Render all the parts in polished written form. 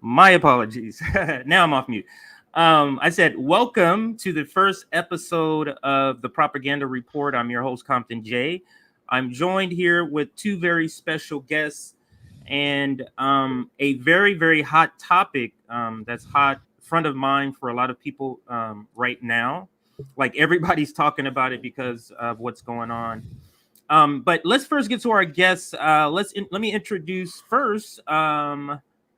My apologies. Now I'm off mute. I said, welcome to the first episode of the Propaganda Report. I'm your host, Compton J. I'm joined here with two very special guests and a very, very hot topic that's hot front of mind for a lot of people right now. Like everybody's talking about it because of what's going on. But let's first get to our guests. Let me introduce first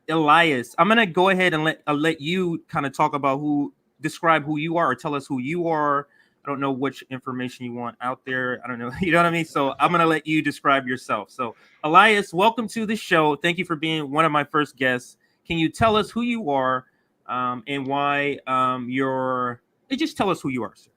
Elias. I'm gonna go ahead and let you kind of talk about describe who you are or tell us who you are. I don't know which information you want out there. I don't know. You know what I mean? So I'm gonna let you describe yourself. So Elias, welcome to the show. Thank you for being one of my first guests. Can you tell us who you are and why you're? Just tell us who you are, sir.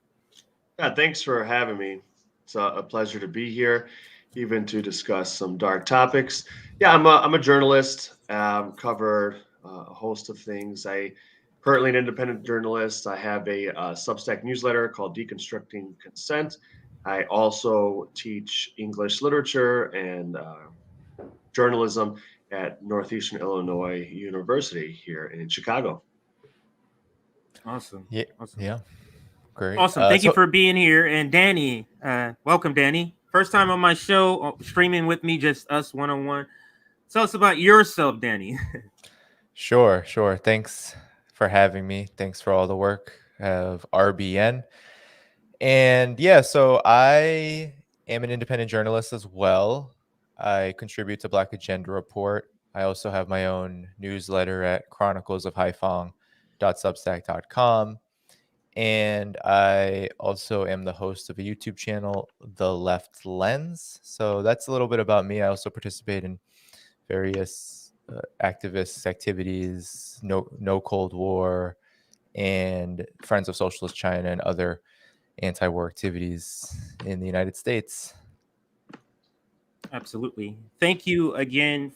Yeah, thanks for having me. It's a pleasure to be here, even to discuss some dark topics. Yeah, I'm a journalist. Covered a host of things. I currently an independent journalist. I have a Substack newsletter called Deconstructing Consent. I also teach English literature and journalism at Northeastern Illinois University here in Chicago. Awesome, Yeah, awesome. yeah, great. Awesome. Thank you for being here. And Danny, welcome, Danny. First time on my show, streaming with me, just us one on one. Tell us about yourself, Danny. Sure. Thanks for having me. Thanks for all the work of RBN. And yeah, so I am an independent journalist as well. I contribute to Black Agenda Report. I also have my own newsletter at chronicles of haiphong.substack.com. And I also am the host of a YouTube channel, The Left Lens. So that's a little bit about me. I also participate in various activist activities, no Cold War, and Friends of Socialist China, and other anti-war activities in the United States. Absolutely. Thank you again,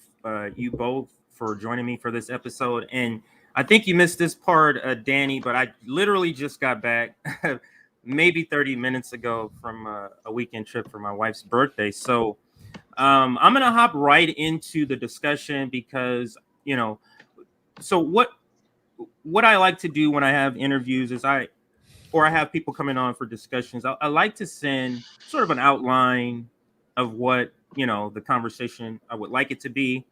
you both, for joining me for this episode. And I think you missed this part, Danny, but I literally just got back maybe 30 minutes ago from a weekend trip for my wife's birthday. So I'm going to hop right into the discussion because, so what I like to do when I have interviews is I have people coming on for discussions. I like to send sort of an outline of what the conversation I would like it to be.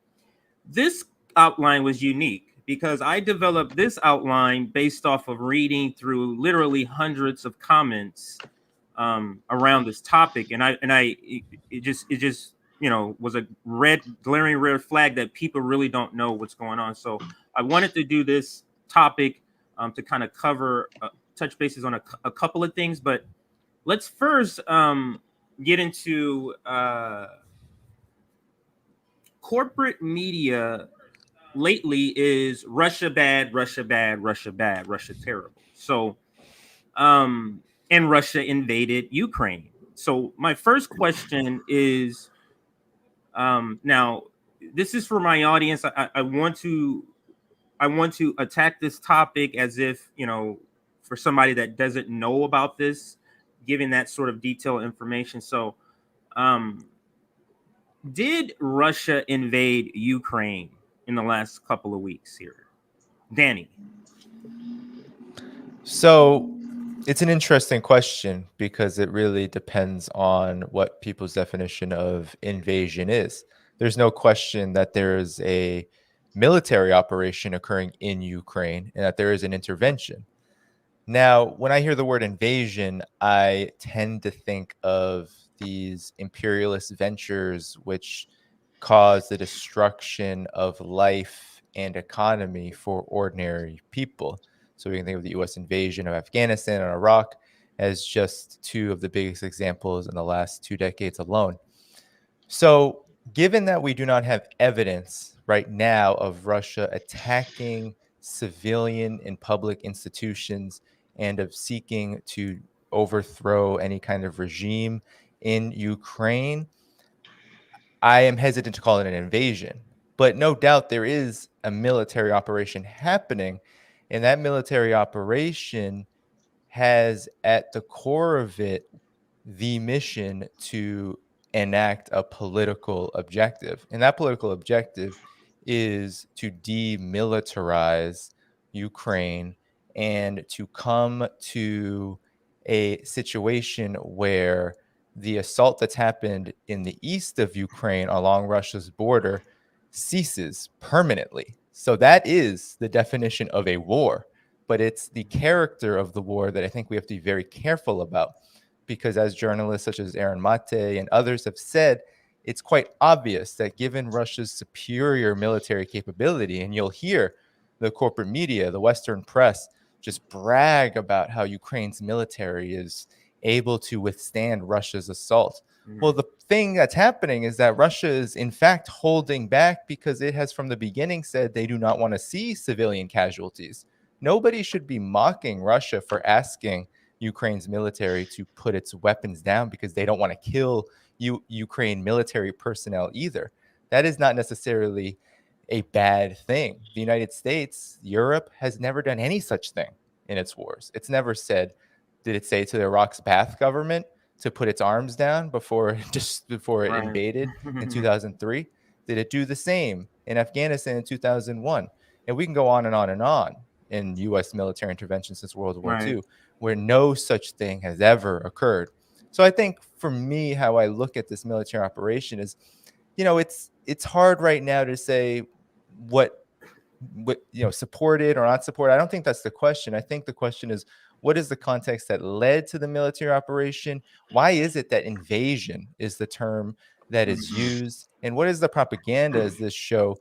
This outline was unique because I developed this outline based off of reading through literally hundreds of comments around this topic, and it just was a glaring red flag that people really don't know what's going on. So I wanted to do this topic to kind of cover touch bases on a couple of things, but let's first get into corporate media lately is Russia bad, Russia bad, Russia bad, Russia terrible. So and Russia invaded Ukraine. So my first question is, now this is for my audience. I want to attack this topic as if, for somebody that doesn't know about this, giving that sort of detailed information. So um did Russia invade Ukraine in the last couple of weeks here? Danny. So it's an interesting question because it really depends on what people's definition of invasion is. There's no question that there is a military operation occurring in Ukraine and that there is an intervention. Now, when I hear the word invasion, I tend to think of these imperialist ventures which cause the destruction of life and economy for ordinary people. So we can think of the US invasion of Afghanistan and Iraq as just two of the biggest examples in the last 2 decades alone. So, given that we do not have evidence right now of Russia attacking civilian and public institutions and of seeking to overthrow any kind of regime in Ukraine, I am hesitant to call it an invasion. But no doubt there is a military operation happening, and that military operation has at the core of it the mission to enact a political objective. And that political objective is to demilitarize Ukraine and to come to a situation where the assault that's happened in the east of Ukraine along Russia's border ceases permanently. So that is the definition of a war, but it's the character of the war that I think we have to be very careful about, because as journalists such as Aaron Mate and others have said, it's quite obvious that given Russia's superior military capability, and you'll hear the corporate media, the Western press, just brag about how Ukraine's military is able to withstand Russia's assault. Well, the thing that's happening is that Russia is in fact holding back because it has from the beginning said they do not want to see civilian casualties. Nobody should be mocking Russia for asking Ukraine's military to put its weapons down because they don't want to kill Ukraine military personnel either. That is not necessarily a bad thing. The United States, Europe has never done any such thing in its wars. It's never said, did it say to the Iraq's Ba'ath government to put its arms down before it Right. invaded in 2003? Did it do the same in Afghanistan in 2001? And we can go on and on and on in U.S. military intervention since World War Right. II, where no such thing has ever occurred. So I think for me, how I look at this military operation is, it's hard right now to say what supported or not supported. I don't think that's the question. I think the question is, what is the context that led to the military operation? Why is it that invasion is the term that is used? And what is the propaganda, as this show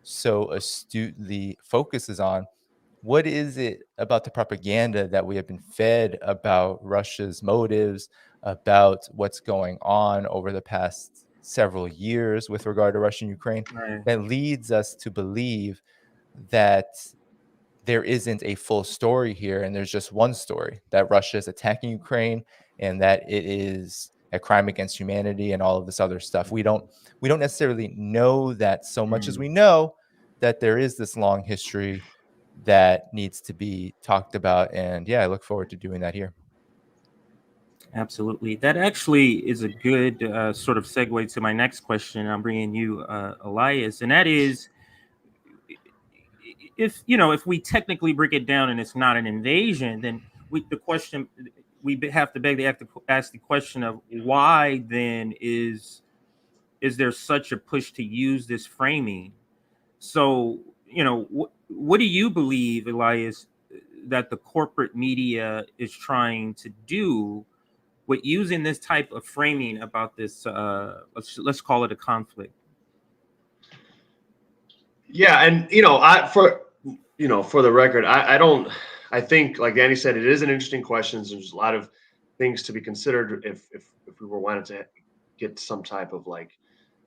so astutely focuses on? What is it about the propaganda that we have been fed about Russia's motives, about what's going on over the past several years with regard to Russia and Ukraine, Right. that leads us to believe that there isn't a full story here and there's just one story, that Russia is attacking Ukraine and that it is a crime against humanity and all of this other stuff. We don't necessarily know that so much as we know that there is this long history that needs to be talked about. And yeah, I look forward to doing that here. Absolutely. That actually is a good sort of segue to my next question. I'm bringing you, Elias, and that is, if we technically break it down and it's not an invasion, then have to ask the question of why then is there such a push to use this framing? So, what do you believe, Elias, that the corporate media is trying to do with using this type of framing about this? Let's call it a conflict. Yeah, and for the record, I think, like Danny said, it is an interesting question. There's a lot of things to be considered if we were wanted to get some type of like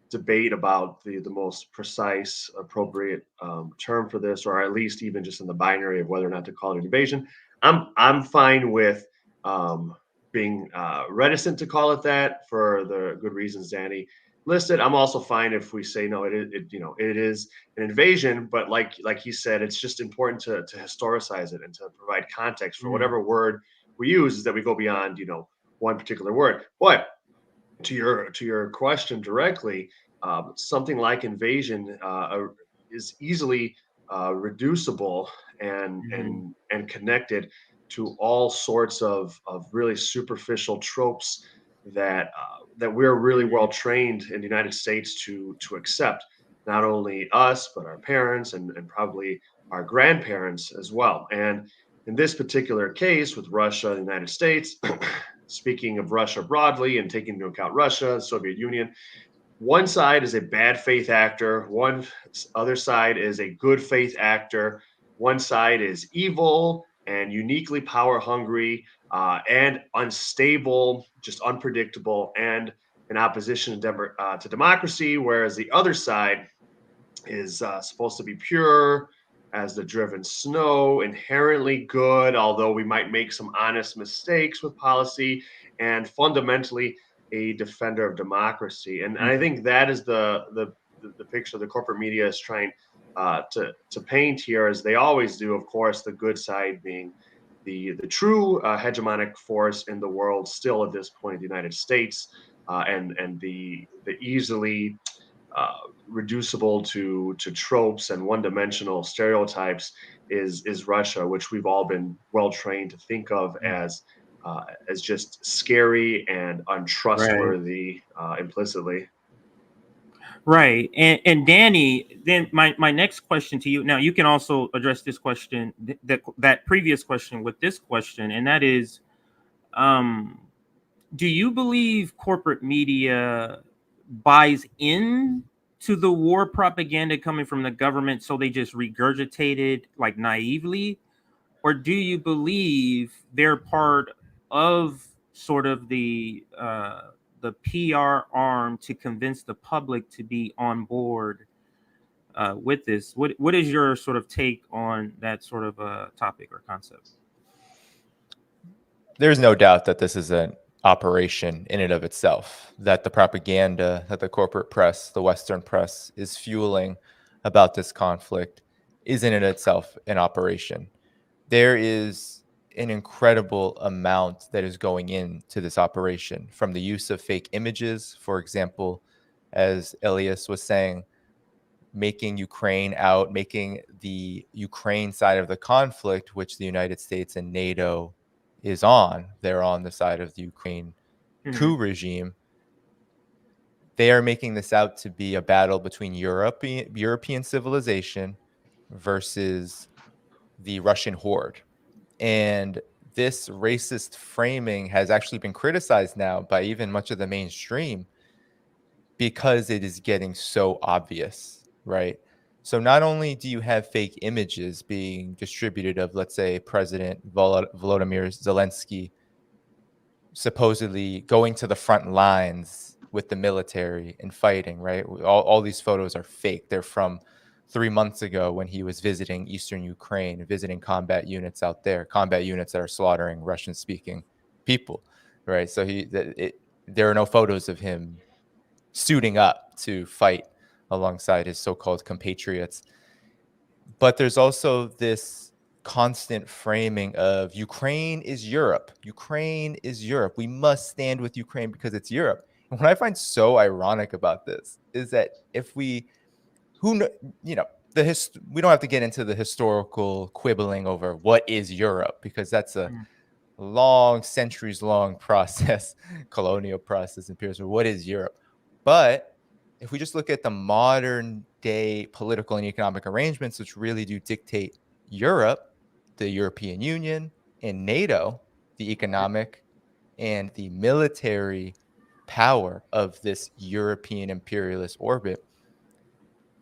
debate about the most precise, appropriate term for this, or at least even just in the binary of whether or not to call it an invasion. I'm fine with being reticent to call it that for the good reasons Danny listed. I'm also fine if we say no, it is an invasion, but like he said, it's just important to historicize it and to provide context for whatever word we use, is that we go beyond one particular word. But to your question directly, something like invasion is easily reducible and connected to all sorts of really superficial tropes that we're really well trained in the United States to accept. Not only us, but our parents and probably our grandparents as well. And in this particular case with Russia and the United States, speaking of Russia broadly and taking into account Russia, Soviet Union, one side is a bad faith actor, one other side is a good faith actor, one side is evil and uniquely power hungry and unstable, just unpredictable, and in opposition to democracy, whereas the other side is supposed to be pure as the driven snow, inherently good, although we might make some honest mistakes with policy, and fundamentally a defender of democracy. And I think that is the picture the corporate media is trying to paint here, as they always do. Of course, the good side being the true hegemonic force in the world, still at this point, the United States, and the easily reducible to tropes and one-dimensional stereotypes is Russia, which we've all been well trained to think of as just scary and untrustworthy implicitly. Right. And Danny, then my next question to you. Now you can also address this question, that previous question with this question, and that is, do you believe corporate media buys in to the war propaganda coming from the government, so they just regurgitate it like naively? Or do you believe they're part of sort of the PR arm to convince the public to be on board with this? What is your sort of take on that sort of topic or concept? There's no doubt that this is an operation in and of itself, that the propaganda that the corporate press, the Western press, is fueling about this conflict is in and of itself an operation. There is an incredible amount that is going into this operation, from the use of fake images, for example, as Elias was saying, making the Ukraine side of the conflict, which the United States and NATO is on. They're on the side of the Ukraine coup regime. They are making this out to be a battle between European civilization versus the Russian horde. And this racist framing has actually been criticized now by even much of the mainstream because it is getting so obvious, right? So not only do you have fake images being distributed of, let's say, President Volodymyr Zelensky supposedly going to the front lines with the military and fighting, right? All these photos are fake. They're from 3 months ago when he was visiting Eastern Ukraine, visiting combat units out there, combat units that are slaughtering Russian-speaking people, right? So there are no photos of him suiting up to fight alongside his so-called compatriots. But there's also this constant framing of Ukraine is Europe. Ukraine is Europe. We must stand with Ukraine because it's Europe. And what I find so ironic about this is that if we, we don't have to get into the historical quibbling over what is Europe, because that's a centuries-long process, colonial process, imperialism. What is Europe? But if we just look at the modern day political and economic arrangements, which really do dictate Europe, the European Union and NATO, the economic and the military power of this European imperialist orbit,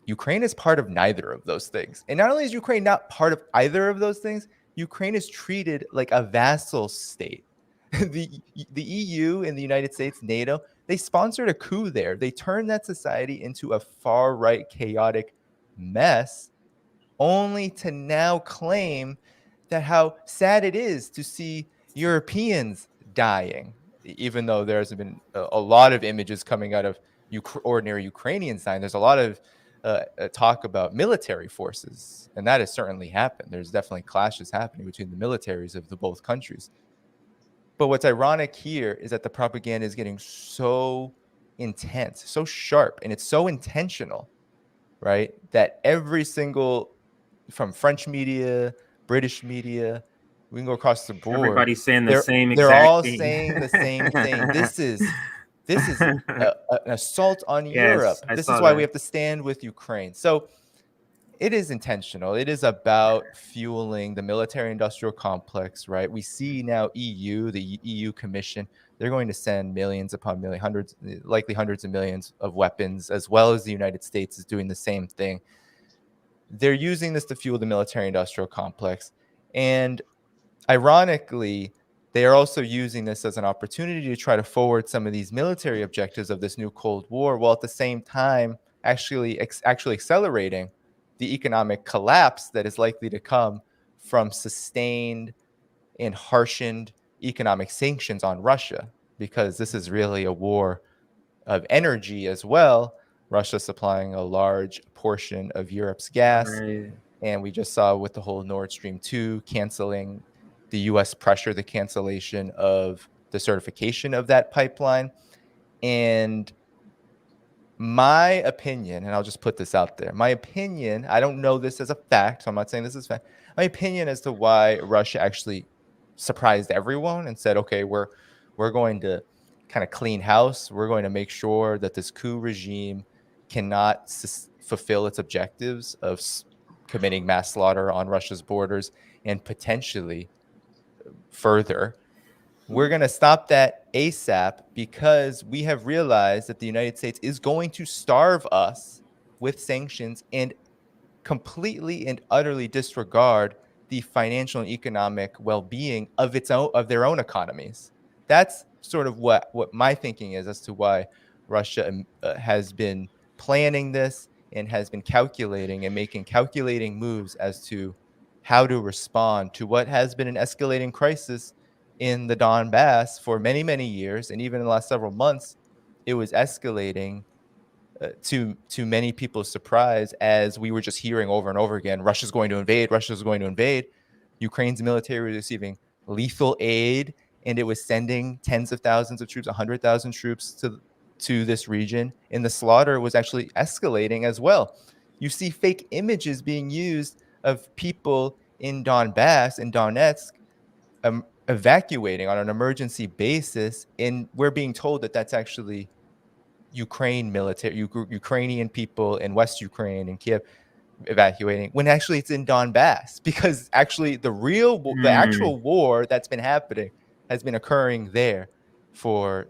Ukraine is part of neither of those things. And not only is Ukraine not part of either of those things, Ukraine is treated like a vassal state. The EU and the United States, NATO, they sponsored a coup there. They turned that society into a far-right, chaotic mess, only to now claim that how sad it is to see Europeans dying, even though there's been a lot of images coming out of ordinary Ukrainian side. There's a lot of talk about military forces, and that has certainly happened. There's definitely clashes happening between the militaries of the both countries. But what's ironic here is that the propaganda is getting so intense, so sharp, and it's so intentional, right? That every single, from French media, British media, we can go across the board. Everybody's saying the same exact They're all thing. saying the same thing. This is an assault on Europe. This is why we have to stand with Ukraine. So it is intentional. It is about fueling the military-industrial complex, right? We see now the EU Commission, they're going to send millions upon millions, likely hundreds of millions of weapons, as well as the United States is doing the same thing. They're using this to fuel the military-industrial complex. And ironically, they are also using this as an opportunity to try to forward some of these military objectives of this new Cold War, while at the same time actually accelerating the economic collapse that is likely to come from sustained and harshened economic sanctions on Russia, because this is really a war of energy as well. Russia supplying a large portion of Europe's gas. Right. And we just saw with the whole Nord Stream 2 canceling the U.S. pressure, the cancellation of the certification of that pipeline. And my opinion, and I'll just put this out there. My opinion, I don't know this as a fact, so I'm not saying this is fact. My opinion as to why Russia actually surprised everyone and said, okay, we're going to kind of clean house. We're going to make sure that this coup regime cannot fulfill its objectives of committing mass slaughter on Russia's borders and potentially further. We're going to stop that ASAP because we have realized that the United States is going to starve us with sanctions and completely and utterly disregard the financial and economic well-being of their own economies. That's sort of what my thinking is as to why Russia has been planning this and has been calculating and making calculating moves as to how to respond to what has been an escalating crisis in the Donbass for many, many years. And even in the last several months, it was escalating to many people's surprise, as we were just hearing over and over again, Russia's going to invade, Russia's going to invade. Ukraine's military was receiving lethal aid, and it was sending tens of thousands of troops, 100,000 troops to this region. And the slaughter was actually escalating as well. You see fake images being used of people in Donbass and Donetsk evacuating on an emergency basis, and we're being told that that's actually Ukrainian people in West Ukraine and Kiev evacuating, when actually it's in Donbass, because actually the actual war that's been happening has been occurring there for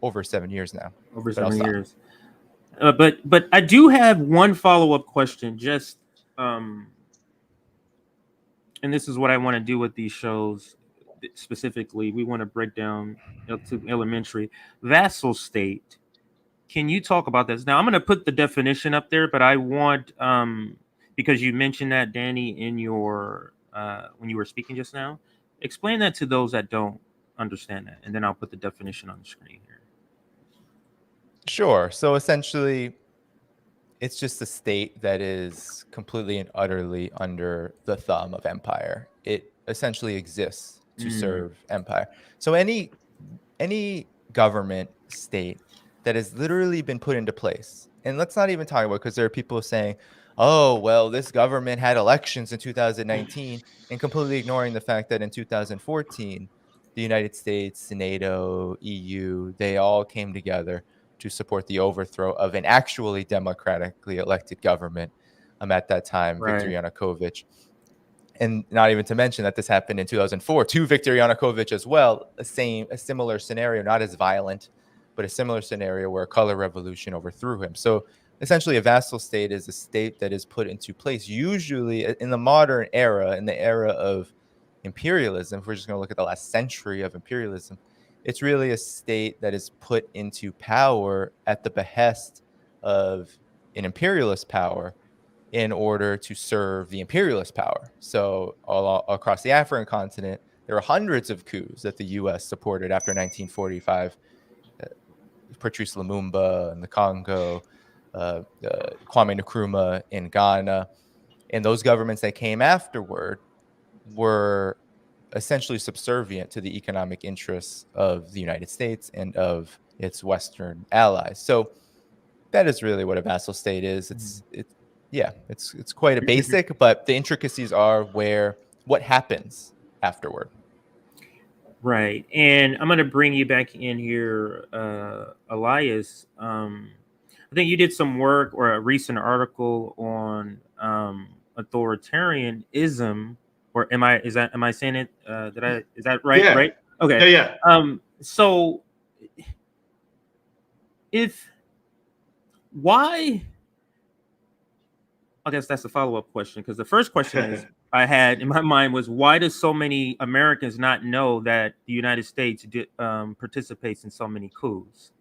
over 7 years now. Over 7 years. But I do have one follow-up question, just and this is what I want to do with these shows specifically. We want to break down to elementary vassal state. Can you talk about this? Now, I'm going to put the definition up there, but I want, because you mentioned that, Danny, in your when you were speaking just now, explain that to those that don't understand that, and then I'll put the definition on the screen here. Sure. So essentially, it's just a state that is completely and utterly under the thumb of empire. It essentially exists to serve empire. So any government state that has literally been put into place, and let's not even talk about, because there are people saying, oh, well, this government had elections in 2019, and completely ignoring the fact that in 2014, the United States, NATO, EU, they all came together to support the overthrow of an actually democratically elected government at that time, Right. Viktor Yanukovych. And not even to mention that this happened in 2004 to Viktor Yanukovych as well, a similar scenario, not as violent, but a similar scenario where a color revolution overthrew him. So essentially, a vassal state is a state that is put into place, usually in the modern era, in the era of imperialism. If we're just going to look at the last century of imperialism, it's really a state that is put into power at the behest of an imperialist power in order to serve the imperialist power. So all across the African continent, there are hundreds of coups that the U.S. supported after 1945. Patrice Lumumba in the Congo, Kwame Nkrumah in Ghana, and those governments that came afterward were essentially subservient to the economic interests of the United States and of its Western allies. So that is really what a vassal state is. It's quite a basic, but the intricacies are what happens afterward. Right. And I'm going to bring you back in here, Elias. I think you did some work or a recent article on authoritarianism, or am I saying it? Is that right? Yeah. Right. Okay. Yeah. So why? I guess that's a follow-up question, because the first question I had in my mind was, why does so many Americans not know that the United States participates in so many coups?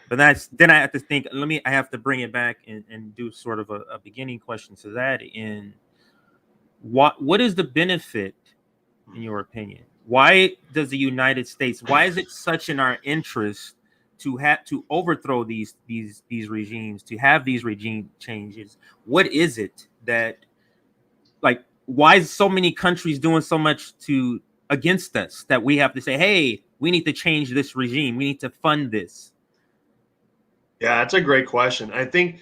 But then I have to think. I have to bring it back and do sort of a beginning question to that. In what is the benefit, in your opinion? Why does the United States? Why is it such in our interest to have to overthrow these regimes, to have these regime changes? What is it that, like, why is so many countries doing so much against us that we have to say, hey, we need to change this regime, we need to fund this? Yeah, that's a great question. I think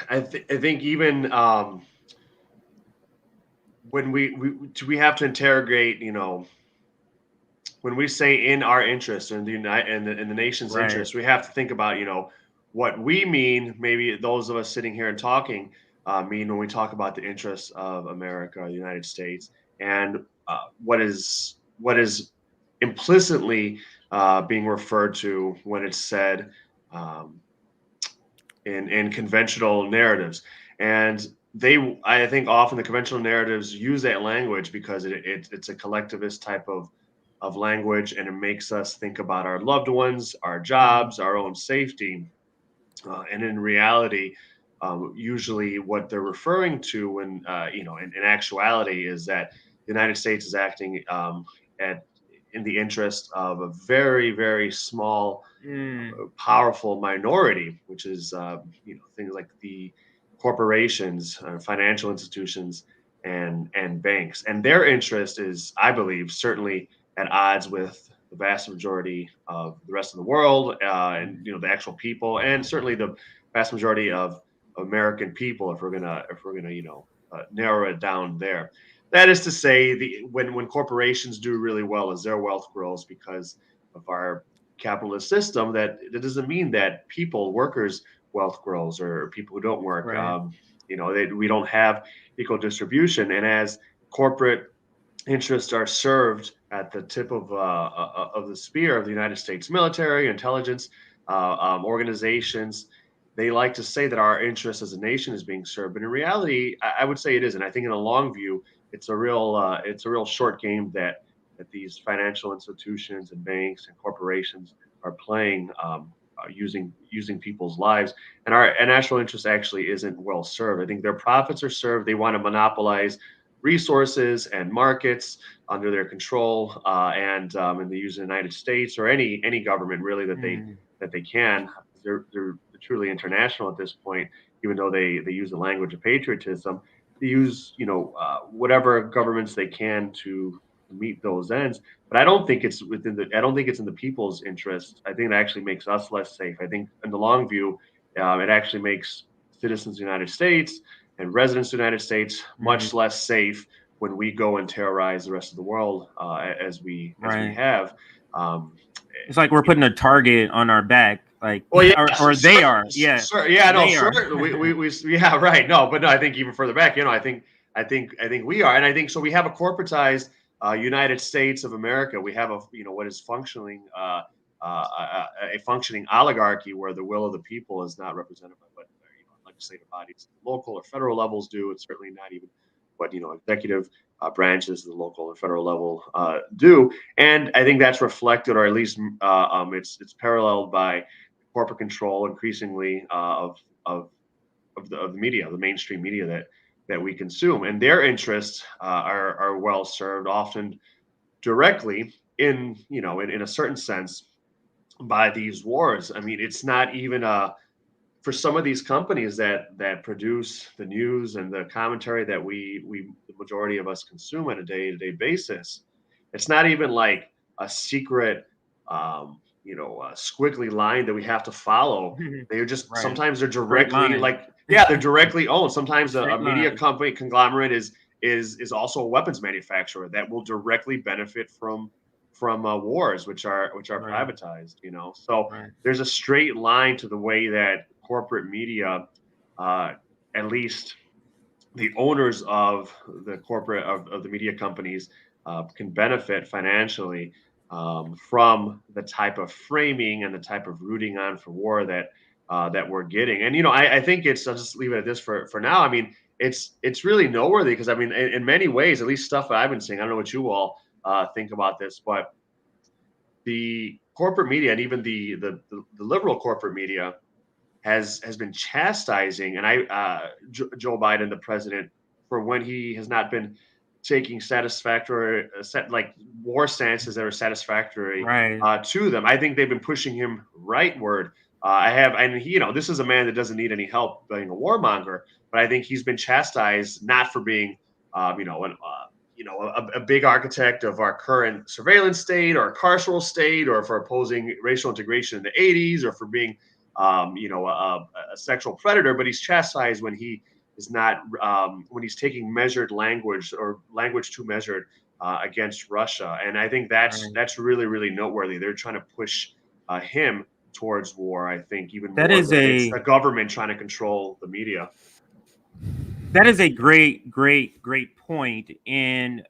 I think even when we have to interrogate, when we say in our interest in the in the nation's Right. interest, we have to think about what we mean. Maybe those of us sitting here and talking mean when we talk about the interests of America, the United States, and what is implicitly being referred to when it's said um, in conventional narratives. And I think often the conventional narratives use that language because it's a collectivist type of language, and it makes us think about our loved ones, our Mhm. jobs, our own safety. And in reality, usually what they're referring to when, in actuality, is that the United States is acting at in the interest of a very, very small Mm. powerful minority, which is things like the corporations, financial institutions, and banks, and their interest is, I believe, certainly at odds with the vast majority of the rest of the world, and Mhm. the actual people, and certainly the vast majority of American people. If we're gonna narrow it down there, that is to say, when corporations do really well, as their wealth grows because of our capitalist system, that doesn't mean that workers wealth grows, or people who don't work. Right. We don't have equal distribution, and as corporate interests are served at the tip of the spear of the United States military, intelligence organizations, they like to say that our interest as a nation is being served, but in reality, I would say it isn't. I think in a long view, it's a real short game that these financial institutions and banks and corporations are playing, using people's lives, and our national interest actually isn't well served. I think their profits are served. They want to monopolize resources and markets under their control, and they use the United States or any government really Mm. that they can. They're truly international at this point, even though they use the language of patriotism. They use whatever governments they can to meet those ends. But I don't think it's in the people's interest. I think it actually makes us less safe. I think in the long view, it actually makes citizens of the United States and residents of the United States Mm. much less safe when we go and terrorize the rest of the world, as we Right. have. Um, It's like we're putting a target on our back, like, well, yeah, or they are. Yeah, yeah, no, they are. sure, yeah, right, no, but no, I think even further back, I think we are, and I think so. We have a corporatized United States of America. We have what is functioning a functioning oligarchy where the will of the people is not represented by what legislative bodies, local or federal levels do. It's certainly not even what executive branches, the local and federal level do. And I think that's reflected, or at least it's paralleled by corporate control increasingly of the media, the mainstream media that we consume, and their interests are well served, often directly in a certain sense by these wars. I mean, it's not even for some of these companies that produce the news and the commentary that we the majority of us consume on a day-to-day basis. It's not even like a secret squiggly line that we have to follow. They're just Right. sometimes they're Straight directly, line. like, yeah, they're directly owned. Sometimes a Straight media line. company conglomerate is also a weapons manufacturer that will directly benefit from wars, which are Right. privatized. So Right. there's a straight line to the way that corporate media, uh, at least the owners of the media companies, can benefit financially from the type of framing and the type of rooting on for war that we're getting. And I think I'll just leave it at this for now. I mean, it's really noteworthy because I mean, in many ways, at least stuff that I've been seeing. I don't know what you all think about this, but the corporate media and even the liberal corporate media has been chastising, and Joe Biden, the president, for when he has not been taking satisfactory like war stances that are satisfactory Right. to them. I think they've been pushing him rightward. And this is a man that doesn't need any help being a warmonger, but I think he's been chastised not for being, a big architect of our current surveillance state or carceral state, or for opposing racial integration in the '80s, or for being a sexual predator, but he's chastised when he is not, when he's taking measured language or language too measured against Russia. And I think that's really, really noteworthy. They're trying to push him towards war, I think, even That more is than it's a the government trying to control the media. That is a great point. And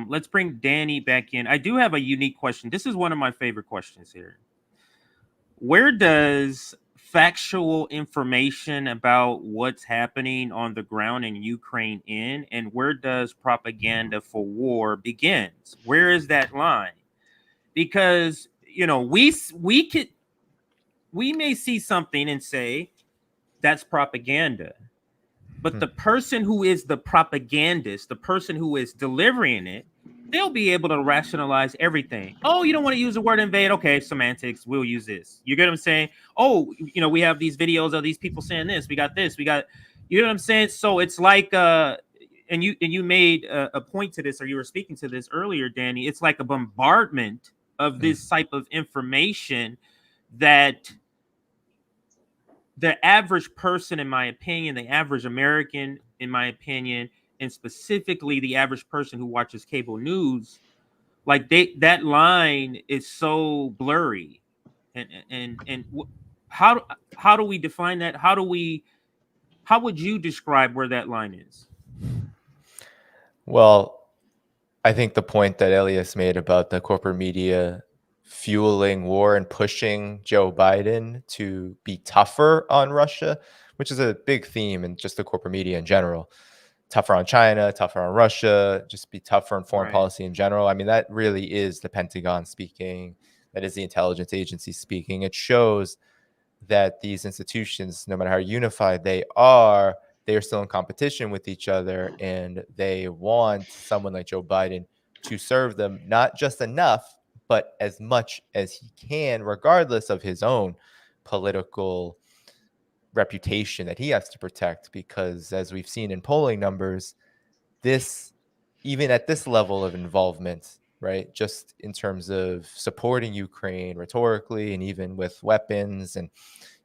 let's bring Danny back in. I do have a unique question. This is one of my favorite questions here. Where does factual information about what's happening on the ground in Ukraine end, and where does propaganda for war begins? Where is that line? Because we may see something and say that's propaganda. But the person who is the propagandist, the person who is delivering it, they'll be able to rationalize everything. Oh, you don't want to use the word invade? Okay, semantics. We'll use this. You get what I'm saying? Oh, we have these videos of these people saying this. We got this. We got, you know what I'm saying? So it's like, and you made a point to this, or you were speaking to this earlier, Danny. It's like a bombardment of this type of information that the average person, in my opinion, the average American, in my opinion, and specifically the average person who watches cable news, like that line is so blurry. And how do we define that? How would you describe where that line is? Well, I think the point that Elias made about the corporate media fueling war and pushing Joe Biden to be tougher on Russia, which is a big theme in just the corporate media in general. Tougher on China, tougher on Russia, just be tougher on foreign policy in general. I mean, that really is the Pentagon speaking. That is the intelligence agency speaking. It shows that these institutions, no matter how unified they are still in competition with each other, and they want someone like Joe Biden to serve them not just enough, but as much as he can, regardless of his own political reputation that he has to protect. Because as we've seen in polling numbers, even at this level of involvement, right, just in terms of supporting Ukraine rhetorically and even with weapons and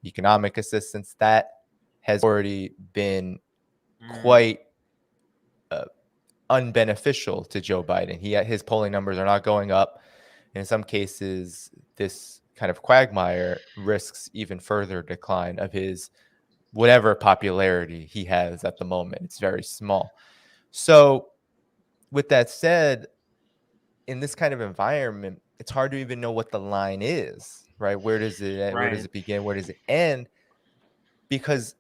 economic assistance, that has already been quite unbeneficial to Joe Biden. His polling numbers are not going up. And in some cases, this kind of quagmire risks even further decline of his whatever popularity he has at the moment. It's very small. So with that said, in this kind of environment, it's hard to even know what the line is, right? Where does it end? Where does it begin? Where does it end? Because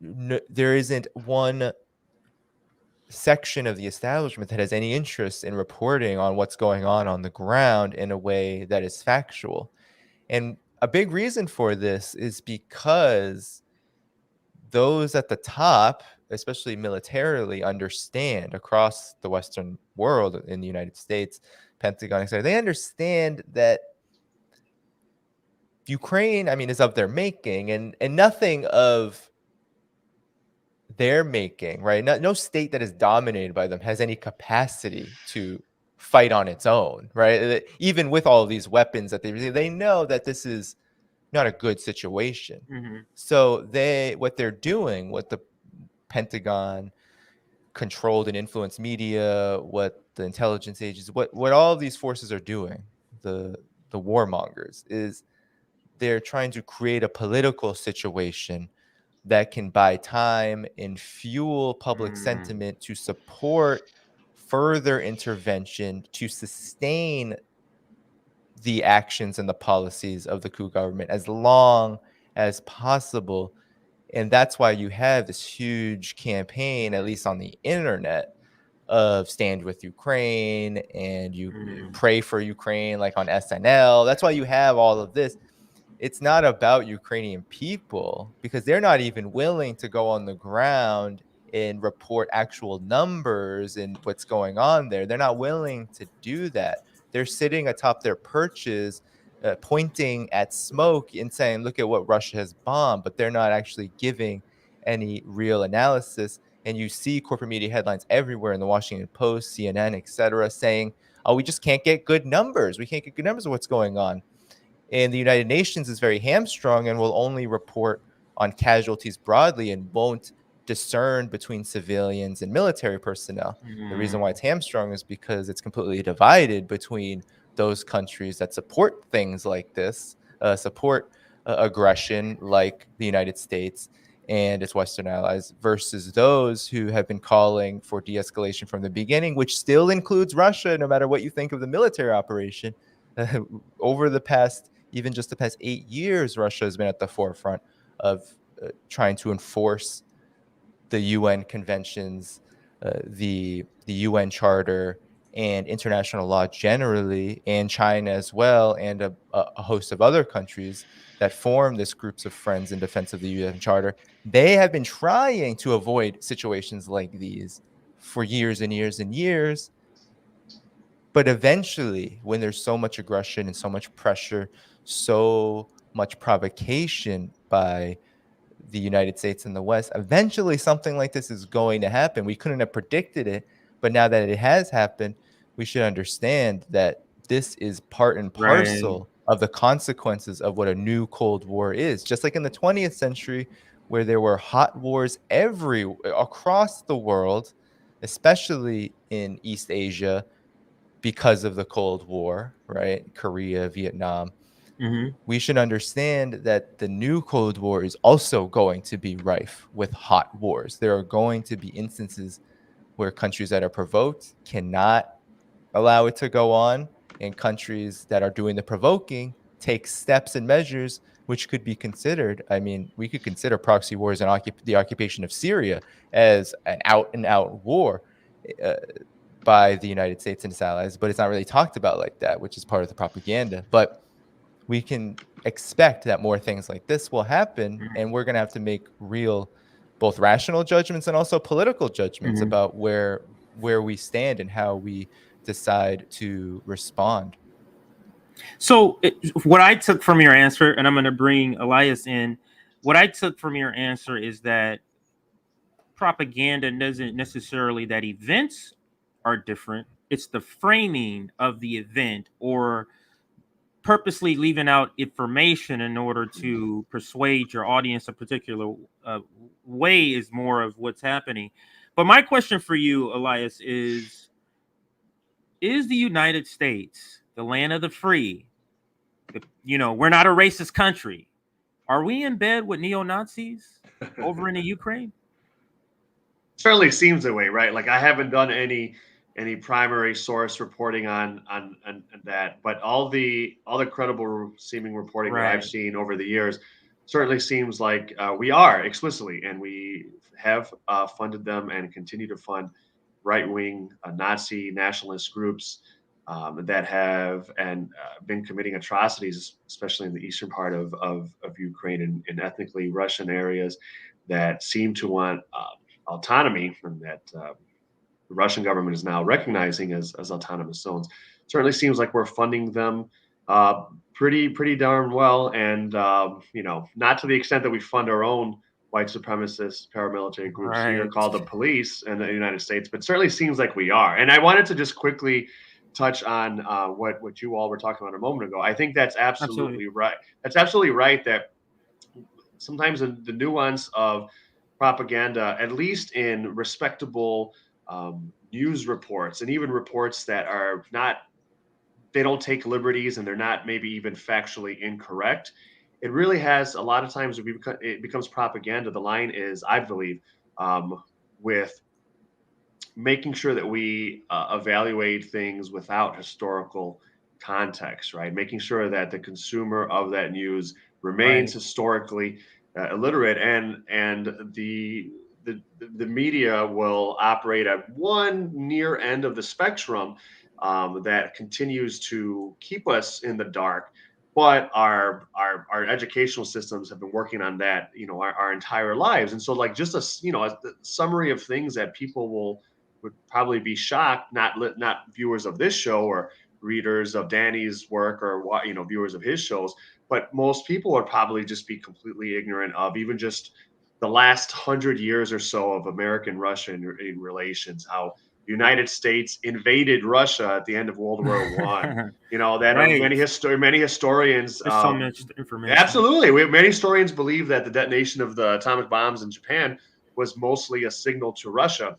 there isn't one section of the establishment that has any interest in reporting on what's going on the ground in a way that is factual. And a big reason for this is because those at the top, especially militarily, understand across the Western world, in the United States, Pentagon, etc., they understand that Ukraine, I mean, is of their making, and nothing of their making, right? No state that is dominated by them has any capacity to fight on its own, right? Even with all of these weapons that they know that this is not a good situation. Mm-hmm. So what they're doing, what the Pentagon controlled and influenced media, what the intelligence agencies, what all of these forces are doing, the warmongers, is they're trying to create a political situation that can buy time and fuel public sentiment to support further intervention to sustain the actions and the policies of the coup government as long as possible. And that's why you have this huge campaign, at least on the internet, of stand with Ukraine and you pray for Ukraine, like on SNL. That's why you have all of this. It's not about Ukrainian people, because they're not even willing to go on the ground and report actual numbers and what's going on there. They're not willing to do that. They're sitting atop their perches, pointing at smoke and saying, look at what Russia has bombed, but they're not actually giving any real analysis. And you see corporate media headlines everywhere in the Washington Post, CNN, etc., saying, oh, we just can't get good numbers. We can't get good numbers of what's going on. And the United Nations is very hamstrung and will only report on casualties broadly and won't discern between civilians and military personnel. The reason why it's hamstrung is because it's completely divided between those countries that support things like this, support aggression like the United States and its Western allies, versus those who have been calling for de-escalation from the beginning, which still includes Russia, no matter what you think of the military operation. Over the past, even just the past 8 years, Russia has been at the forefront of trying to enforce the UN conventions, the UN Charter, and international law generally, and China as well, and a host of other countries that form this groups of friends in defense of the UN Charter. They have been trying to avoid situations like these for years and years and years. But eventually, when there's so much aggression and so much pressure, so much provocation by the United States and the West, eventually something like this is going to happen. We couldn't have predicted it, but now that it has happened, we should understand that this is part and Right. parcel of the consequences of what a new Cold War is. Just like in the 20th century, where there were hot wars across the world, especially in East Asia, because of the Cold War, right? Korea, Vietnam. Mm-hmm. We should understand that the new Cold War is also going to be rife with hot wars. There are going to be instances where countries that are provoked cannot allow it to go on, and countries that are doing the provoking take steps and measures which could be considered. I mean, we could consider proxy wars and the occupation of Syria as an out and out war. Uh, by the United States and its allies, but it's not really talked about like that, which is part of the propaganda. But we can expect that more things like this will happen, and we're going to have to make real, both rational judgments and also political judgments Mm-hmm. about where we stand and how we decide to respond. So what I took from your answer, and I'm going to bring Elias in. What I took from your answer is that propaganda doesn't necessarily that events are different. It's the framing of the event or purposely leaving out information in order to persuade your audience a particular way is more of what's happening. But my question for you, Elias, is the United States the land of the free? We're not a racist country. Are we in bed with neo-Nazis over in the Ukraine? Certainly seems that way, right? Like I haven't done any primary source reporting on that, but all the credible seeming reporting that I've Right. seen over the years certainly seems like we are explicitly, and we have funded them and continue to fund right wing Nazi nationalist groups that have and been committing atrocities, especially in the eastern part of Ukraine and in ethnically Russian areas that seem to want autonomy, and that the Russian government is now recognizing as autonomous zones. Certainly seems like we're funding them pretty darn well, and not to the extent that we fund our own white supremacist paramilitary groups here Right. called the police in the United States, but certainly seems like we are. And I wanted to just quickly touch on what you all were talking about a moment ago. I think that's Absolutely. absolutely right. That's absolutely right that sometimes the nuance of propaganda, at least in respectable news reports and even reports that are not, they don't take liberties and they're not maybe even factually incorrect. It really has a lot of times it becomes propaganda. The line is, I believe, with making sure that we evaluate things without historical context, right? Making sure that the consumer of that news remains Right. historically illiterate, and the media will operate at one near end of the spectrum that continues to keep us in the dark. But our educational systems have been working on that, our entire lives. And so, like, just a summary of things that people would probably be shocked, not viewers of this show or readers of Danny's work or viewers of his shows, but most people would probably just be completely ignorant of even just the last 100 years or so of American Russian relations, how United States invaded Russia at the end of World War One. You know, that Right. many historians There's so much information. absolutely. Many historians believe that the detonation of the atomic bombs in Japan was mostly a signal to Russia,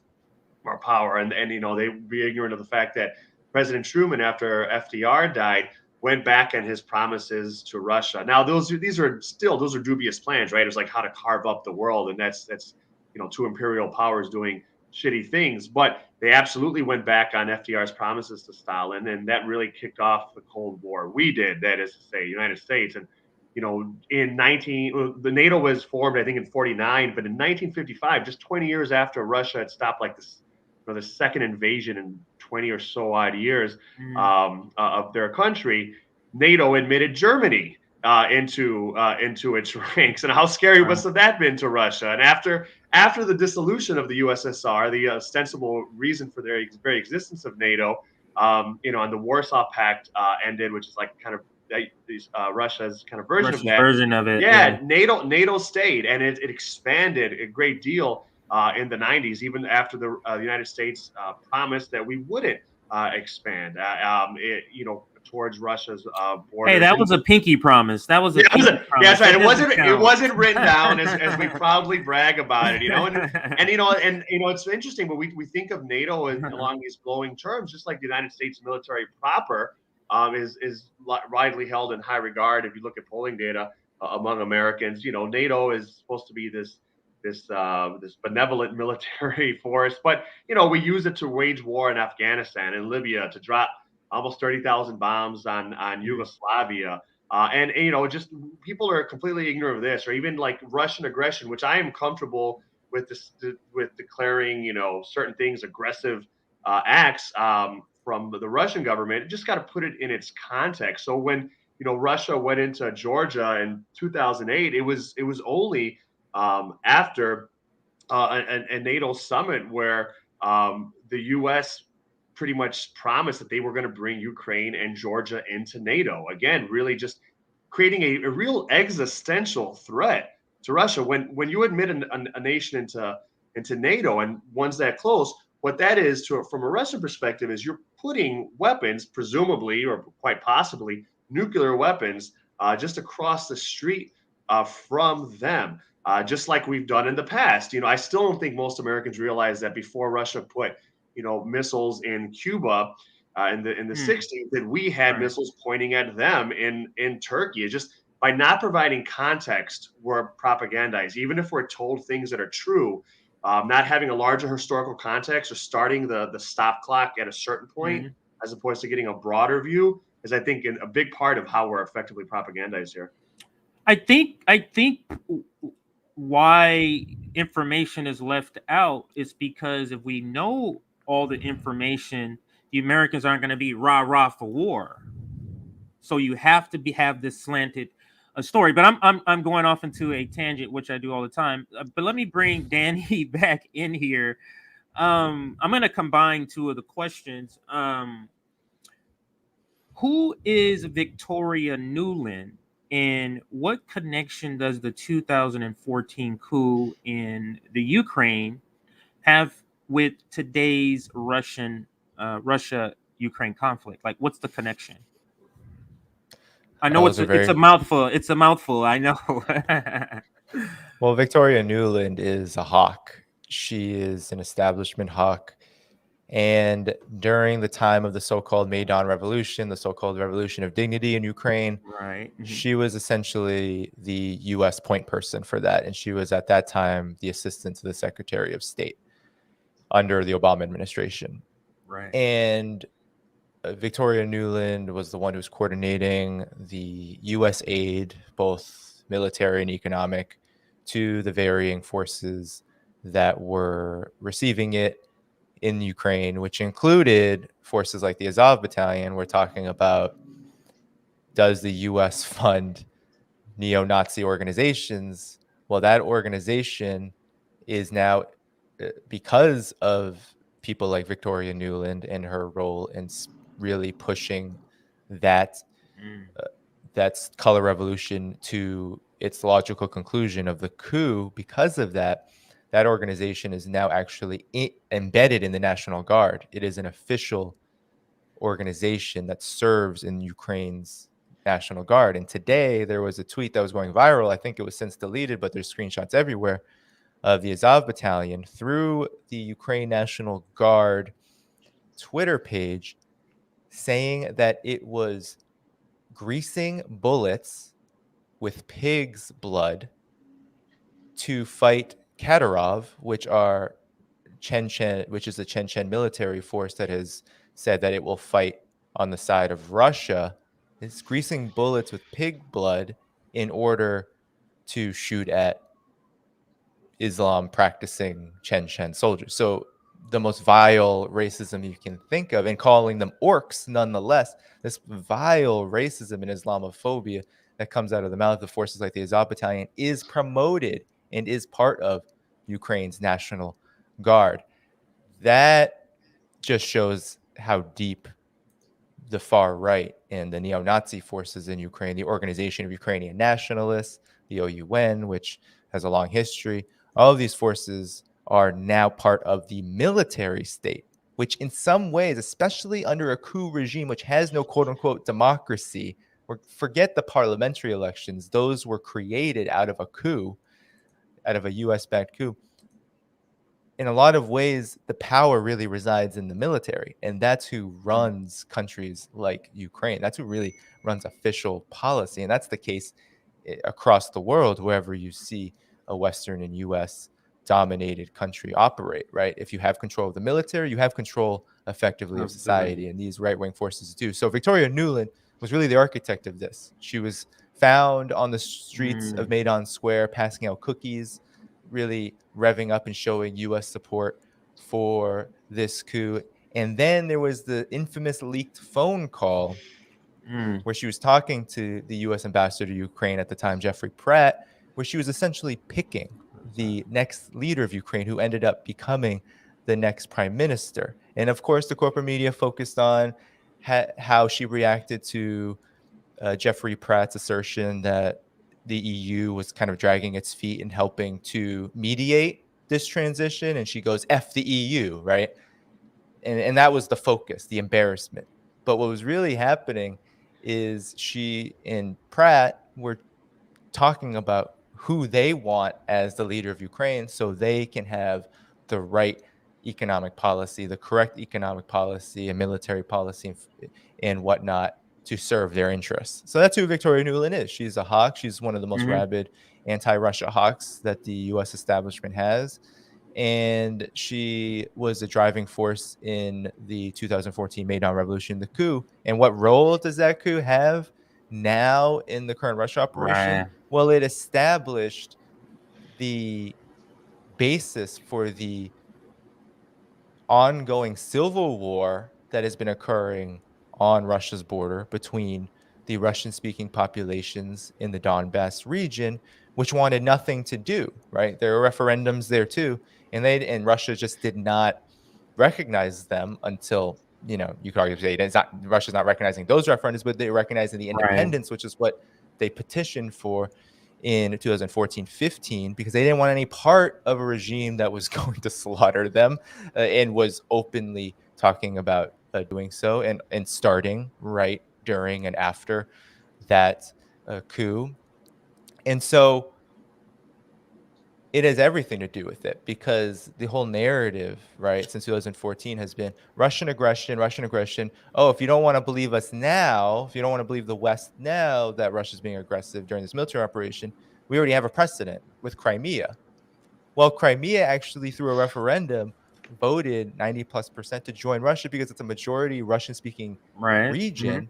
our power, and you know, they would be ignorant of the fact that President Truman, after FDR died, went back on his promises to Russia. Now, those are dubious plans, right? It's like how to carve up the world, and that's you know, two imperial powers doing shitty things, but they absolutely went back on FDR's promises to Stalin, and that really kicked off the Cold War. We did, that is to say, United States. And you know, the NATO was formed, I think, in 49, but in 1955, just 20 years after Russia had stopped like this, you know, the second invasion in 20 or so odd years of their country, NATO admitted Germany into its ranks. And how scary must have that been to Russia? And after the dissolution of the USSR, the ostensible reason for their very existence of NATO, you know, and the Warsaw Pact ended, which is like kind of Russia's kind of version Russia's of that. version of it. Yeah, NATO stayed, and it expanded a great deal in the 90s, even after the United States promised that we wouldn't expand, you know, towards Russia's borders. Hey, that was a pinky promise. That was a pinky promise. That's right. That It wasn't written down as we proudly brag about it, you know. And you know, it's interesting, but we think of NATO along these glowing terms, just like the United States military proper is widely held in high regard. If you look at polling data among Americans, you know, NATO is supposed to be this benevolent military force, but you know, we use it to wage war in Afghanistan and Libya, to drop almost 30,000 bombs on Yugoslavia, and you know, just people are completely ignorant of this, or even like Russian aggression, which I am comfortable with with declaring, you know, certain things aggressive acts from the Russian government. Just got to put it in its context. So when, you know, Russia went into Georgia in 2008, it was only after a NATO summit where the U.S. pretty much promised that they were going to bring Ukraine and Georgia into NATO. Again, really just creating a real existential threat to Russia. When you admit a nation into NATO, and ones that close, what that is, from a Russian perspective, is you're putting weapons, presumably or quite possibly nuclear weapons, just across the street from them. Just like we've done in the past. You know, I still don't think most Americans realize that before Russia put, you know, missiles in Cuba in the 60s, that we had missiles pointing at them in Turkey. It's just by not providing context, we're propagandized. Even if we're told things that are true, not having a larger historical context, or starting the stop clock at a certain point, as opposed to getting a broader view, is, I think, a big part of how we're effectively propagandized here. I think why information is left out is because if we know all the information, the Americans aren't going to be rah for war. So you have to have this slanted story. But I'm going off into a tangent, which I do all the time. But let me bring Danny back in here. I'm going to combine two of the questions. Who is Victoria Nuland? And what connection does the 2014 coup in the Ukraine have with today's Russia-Ukraine conflict? Like, what's the connection? I know it's a mouthful. It's a mouthful. I know. Well, Victoria Nuland is a hawk. She is an establishment hawk. And during the time of the so-called Maidan Revolution, the so-called Revolution of Dignity in Ukraine, she was essentially the U.S. point person for that. And she was, at that time, the assistant to the Secretary of State under the Obama administration. Right. And Victoria Nuland was the one who was coordinating the U.S. aid, both military and economic, to the varying forces that were receiving it in Ukraine, which included forces like the Azov Battalion. We're talking about, does the U.S. fund neo-Nazi organizations? Well, that organization is now, because of people like Victoria Nuland and her role in really pushing that color revolution to its logical conclusion of the coup, because of that, that organization is now actually embedded in the National Guard. It is an official organization that serves in Ukraine's National Guard. And today there was a tweet that was going viral. I think it was since deleted, but there's screenshots everywhere of the Azov Battalion through the Ukraine National Guard Twitter page saying that it was greasing bullets with pig's blood to fight Kadyrov, which is the Chechen military force that has said that it will fight on the side of Russia. It's greasing bullets with pig blood in order to shoot at Islam practicing Chechen soldiers. So the most vile racism you can think of, and calling them orcs nonetheless, this vile racism and Islamophobia that comes out of the mouth of forces like the Azov Battalion is promoted and is part of Ukraine's National Guard. That just shows how deep the far right and the neo-Nazi forces in Ukraine, the Organization of Ukrainian Nationalists, the OUN, which has a long history, all of these forces are now part of the military state, which in some ways, especially under a coup regime, which has no quote-unquote democracy, or forget the parliamentary elections, those were created out of a coup, out of a US-backed coup. In a lot of ways, the power really resides in the military, and that's who runs countries like Ukraine. That's who really runs official policy, and that's the case across the world, wherever you see a Western and US dominated country operate, right? If you have control of the military, you have control effectively of society, and these right-wing forces do. So Victoria Nuland was really the architect of this. She was found on the streets of Maidan Square passing out cookies, really revving up and showing US support for this coup. And then there was the infamous leaked phone call where she was talking to the US ambassador to Ukraine at the time, Jeffrey Pratt, where she was essentially picking the next leader of Ukraine who ended up becoming the next prime minister. And of course, the corporate media focused on how she reacted to Jeffrey Pratt's assertion that the EU was kind of dragging its feet and helping to mediate this transition. And she goes, F the EU, right? And that was the focus, the embarrassment. But what was really happening is she and Pratt were talking about who they want as the leader of Ukraine so they can have the right economic policy, the correct economic policy and military policy and whatnot to serve their interests. So that's who Victoria Nuland is. She's a hawk. She's one of the most rabid anti-Russia hawks that the U.S. establishment has. And she was a driving force in the 2014 Maidan Revolution, the coup. And what role does that coup have now in the current Russia operation? Right. Well, it established the basis for the ongoing civil war that has been occurring on Russia's border between the Russian-speaking populations in the Donbass region, which wanted nothing to do, right? There were referendums there too, and Russia just did not recognize them until, you could argue say Russia's not recognizing those referendums, but they're recognizing the independence, which is what they petitioned for in 2014-15, because they didn't want any part of a regime that was going to slaughter them and was openly talking about doing so and starting right during and after that coup. And so it has everything to do with it, because the whole narrative, right, since 2014 has been Russian aggression. Oh, if you don't want to believe us now, if you don't want to believe the West now that Russia's being aggressive during this military operation, we already have a precedent with Crimea. Well, Crimea actually, through a referendum, voted 90+% to join Russia because it's a majority Russian-speaking region.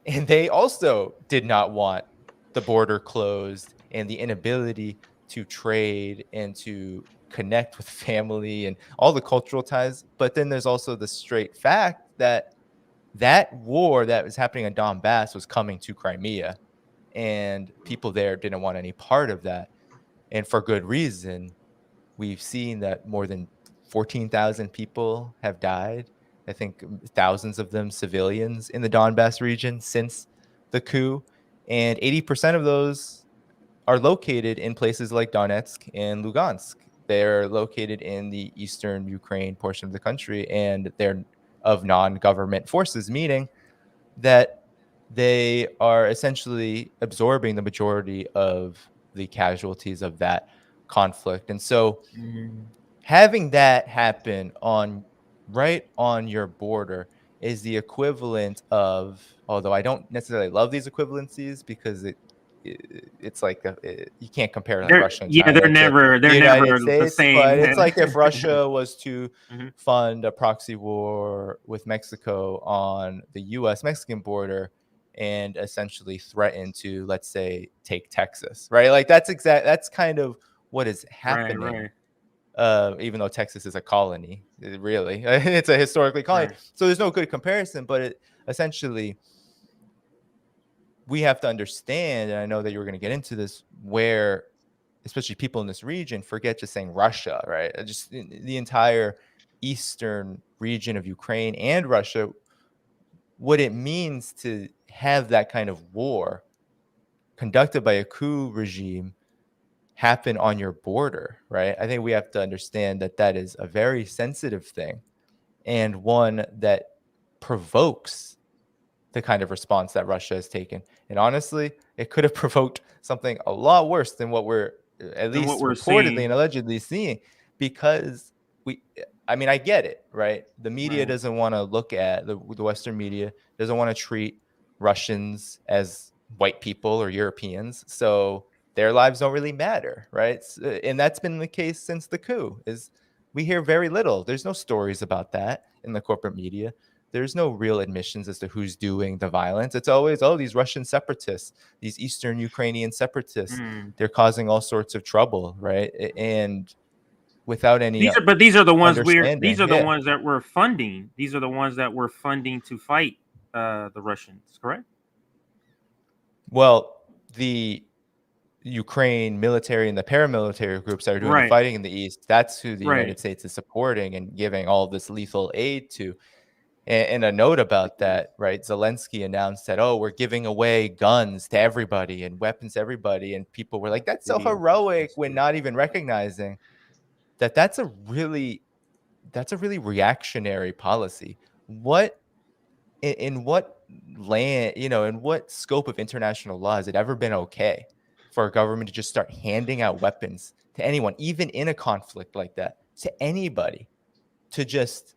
And they also did not want the border closed and the inability to trade and to connect with family and all the cultural ties. But then there's also the straight fact that that war that was happening in Donbass was coming to Crimea, and people there didn't want any part of that. And for good reason. We've seen that more than 14,000 people have died. I think thousands of them civilians in the Donbass region since the coup. And 80% of those are located in places like Donetsk and Lugansk. they're located in the eastern Ukraine portion of the country, and they're of non-government forces, meaning that they are essentially absorbing the majority of the casualties of that conflict. And so having that happen right on your border is the equivalent of, although I don't necessarily love these equivalencies because it's like you can't compare like Russia and China they're to never the United the States, same. but it's like if Russia was to Mhm. fund a proxy war with Mexico on the US-Mexican border and essentially threaten to, let's say, take Texas, right? Like that's kind of what is happening. Even though Texas is a colony, really, it's a historically colony. Right. So there's no good comparison, but essentially we have to understand, and I know that you were going to get into this, where especially people in this region forget just saying Russia, right? Just the entire eastern region of Ukraine and Russia, what it means to have that kind of war conducted by a coup regime happen on your border, right? I think we have to understand that that is a very sensitive thing and one that provokes the kind of response that Russia has taken. And honestly, it could have provoked something a lot worse than what we're at And what least we're reportedly seeing. and allegedly seeing, because I mean, I get it, right? The media Right. doesn't want to look at the Western media doesn't want to treat Russians as white people or Europeans. So their lives don't really matter, right? And that's been the case since the coup. Is we hear very little. There's no stories about that in the corporate media. There's no real admissions as to who's doing the violence. It's always, oh, these Russian separatists, these Eastern Ukrainian separatists, they're causing all sorts of trouble, right? And without any These are the ones understanding, that we're funding. These are the ones that we're funding to fight the Russians, correct? Well, the Ukraine military and the paramilitary groups that are doing the fighting in the East, that's who the United States is supporting and giving all this lethal aid to. And a note about that, right? Zelensky announced that, oh, we're giving away guns to everybody and weapons to everybody. And people were like, that's so heroic, when not even recognizing that that's a really reactionary policy. What in what land, in what scope of international law has it ever been okay for a government to just start handing out weapons to anyone, even in a conflict like that, to anybody, to just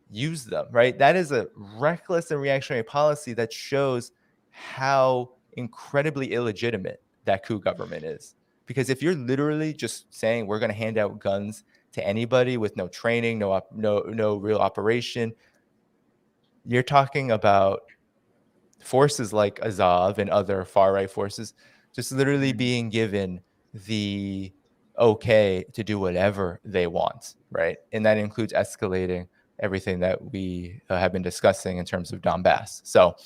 use them, right? That is a reckless and reactionary policy that shows how incredibly illegitimate that coup government is. Because if you're literally just saying we're going to hand out guns to anybody with no training, no real operation, you're talking about forces like Azov and other far-right forces just literally being given the okay to do whatever they want, right? And that includes escalating everything that we have been discussing in terms of Donbass. So,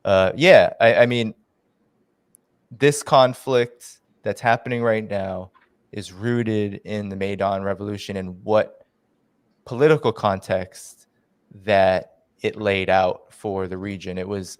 I mean, this conflict that's happening right now is rooted in the Maidan Revolution and what political context that it laid out for the region. It was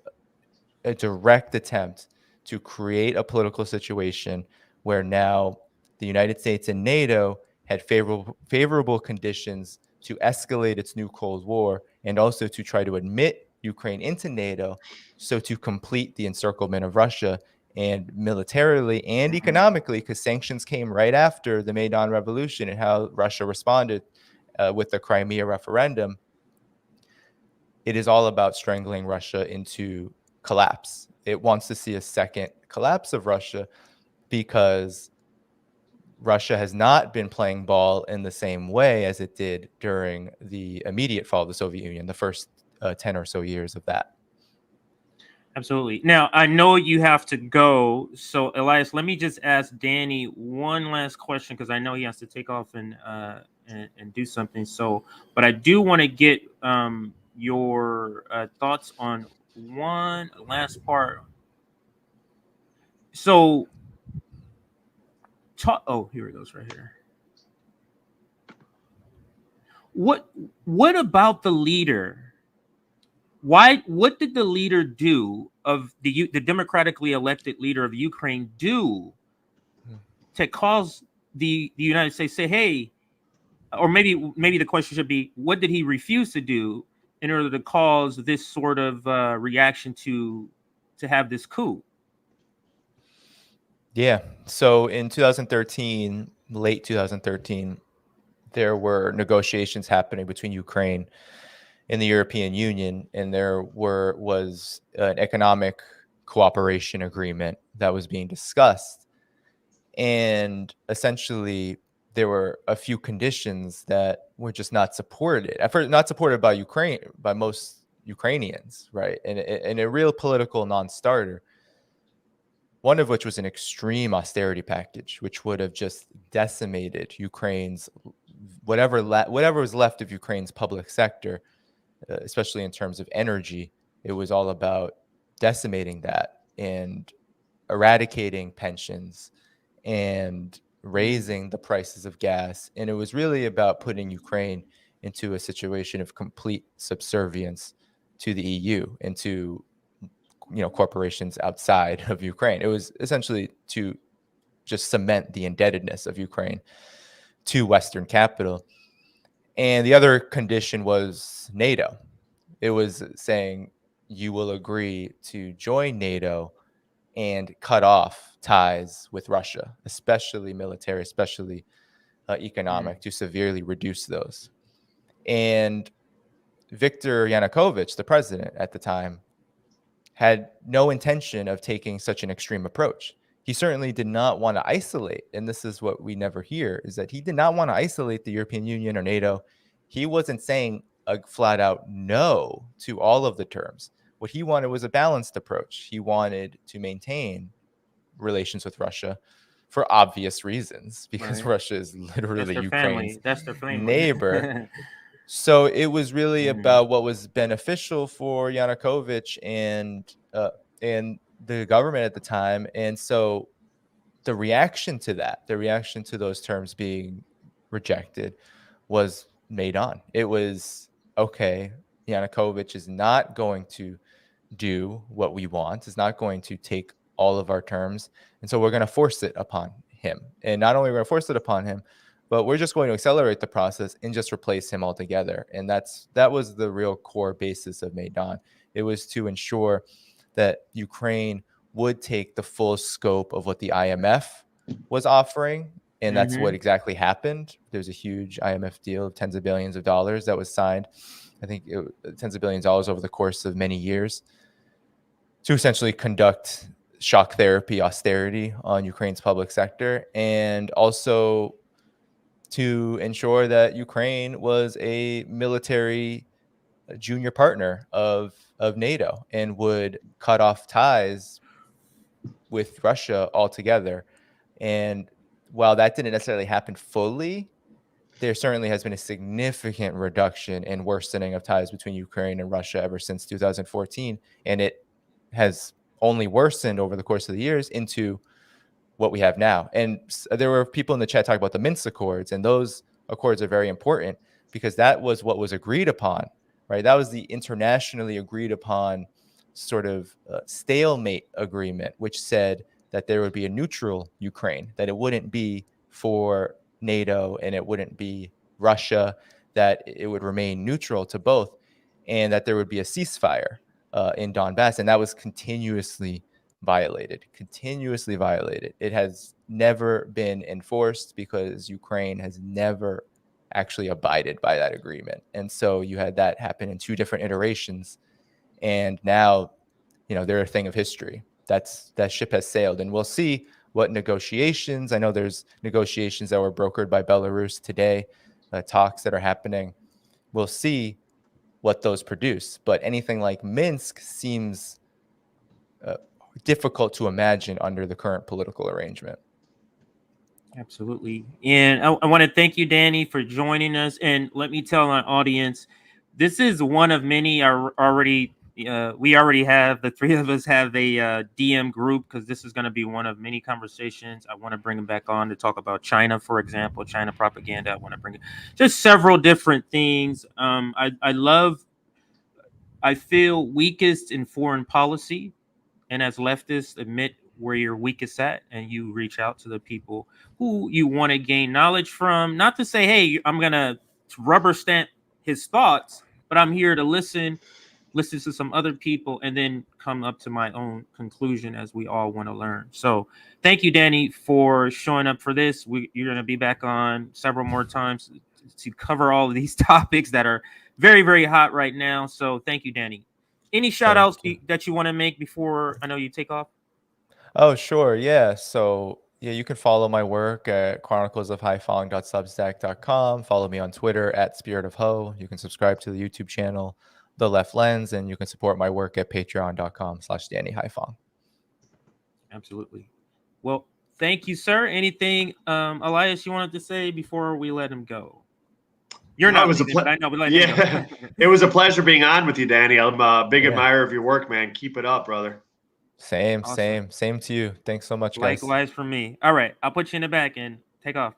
a direct attempt to create a political situation where now the United States and NATO had favorable conditions to escalate its new Cold War and also to try to admit Ukraine into NATO, so to complete the encirclement of Russia. And militarily and economically, because sanctions came right after the Maidan Revolution and how Russia responded with the Crimea referendum, it is all about strangling Russia into collapse. It wants to see a second collapse of Russia because Russia has not been playing ball in the same way as it did during the immediate fall of the Soviet Union, the first 10 or so years of that. Absolutely. Now, I know you have to go. So, Elias, let me just ask Danny one last question, because I know he has to take off and do something. So, but I do want to get your thoughts on one last part. So, here it goes right here. What about the leader? What did the leader do of the democratically elected leader of Ukraine do to cause the United States say, hey, or maybe the question should be, what did he refuse to do in order to cause this sort of reaction to have this coup? Yeah. So in 2013, late 2013, there were negotiations happening between Ukraine and the European Union, and there was an economic cooperation agreement that was being discussed. And essentially, there were a few conditions that were just not supported. At first, not supported by Ukraine, by most Ukrainians, right? And a real political non-starter. One of which was an extreme austerity package, which would have just decimated Ukraine's whatever was left of Ukraine's public sector, especially in terms of energy. It was all about decimating that and eradicating pensions and raising the prices of gas. And it was really about putting Ukraine into a situation of complete subservience to the EU and to corporations outside of Ukraine. It was essentially to just cement the indebtedness of Ukraine to Western capital. And the other condition was NATO. It was saying you will agree to join NATO and cut off ties with Russia, especially military, especially economic, to severely reduce those. And Viktor Yanukovych, the president at the time, had no intention of taking such an extreme approach. He certainly did not want to isolate, and this is what we never hear, is that he did not want to isolate the European Union or NATO. He wasn't saying a flat out no to all of the terms. What he wanted was a balanced approach. He wanted to maintain relations with Russia for obvious reasons, because Right. Russia is literally Ukraine's That's their family. neighbor. So it was really about what was beneficial for Yanukovych and the government at the time. And so the reaction to those terms being rejected was made on. It was, okay, Yanukovych is not going to do what we want, is not going to take all of our terms. And so we're going to force it upon him. And not only are we going to force it upon him, but we're just going to accelerate the process and just replace him altogether. And that was the real core basis of Maidan. It was to ensure that Ukraine would take the full scope of what the IMF was offering. And that's what exactly happened. There's a huge IMF deal of tens of billions of dollars that was signed. I think tens of billions of dollars over the course of many years to essentially conduct shock therapy, austerity on Ukraine's public sector, and also to ensure that Ukraine was a military junior partner of NATO and would cut off ties with Russia altogether. And while that didn't necessarily happen fully, there certainly has been a significant reduction in worsening of ties between Ukraine and Russia ever since 2014. And it has only worsened over the course of the years into what we have now. And there were people in the chat talking about the Minsk Accords, and those accords are very important because that was what was agreed upon, right? That was the internationally agreed upon sort of stalemate agreement, which said that there would be a neutral Ukraine, that it wouldn't be for NATO and it wouldn't be Russia, that it would remain neutral to both, and that there would be a ceasefire in Donbass. And that was continuously violated. It has never been enforced because Ukraine has never actually abided by that agreement. And so you had that happen in two different iterations. And now, they're a thing of history. That ship has sailed, and we'll see what negotiations. I know there's negotiations that were brokered by Belarus today, talks that are happening. We'll see what those produce. But anything like Minsk seems difficult to imagine under the current political arrangement. Absolutely. And I want to thank you, Danny, for joining us. And let me tell our audience, this is one of many. We already have, the three of us have a DM group, because this is going to be one of many conversations. I want to bring them back on to talk about China, for example, China propaganda. I want to bring just several different things. I feel weakest in foreign policy, and as leftists admit where you're weakest at, and you reach out to the people who you want to gain knowledge from. Not to say, hey, I'm gonna rubber stamp his thoughts, but I'm here to listen to some other people, and then come up to my own conclusion, as we all want to learn. So thank you, Danny, for showing up for this. You're going to be back on several more times to cover all of these topics that are very, very hot right now. So thank you, Danny. Any shout outs that you want to make before I know you take off? Oh, sure. Yeah. So, yeah, you can follow my work at chroniclesofhaiphong.substack.com. Follow me on Twitter at Spirit of Ho. You can subscribe to the YouTube channel, The Left Lens, and you can support my work at patreon.com/Danny Haiphong. Absolutely. Well, thank you, sir. Anything, Elias, you wanted to say before we let him go? You're not leaving, but I know. But yeah, it was a pleasure being on with you, Danny. I'm a big admirer of your work, man. Keep it up, brother. Same to you. Thanks so much, guys. Likewise for me. All right, I'll put you in the back and take off.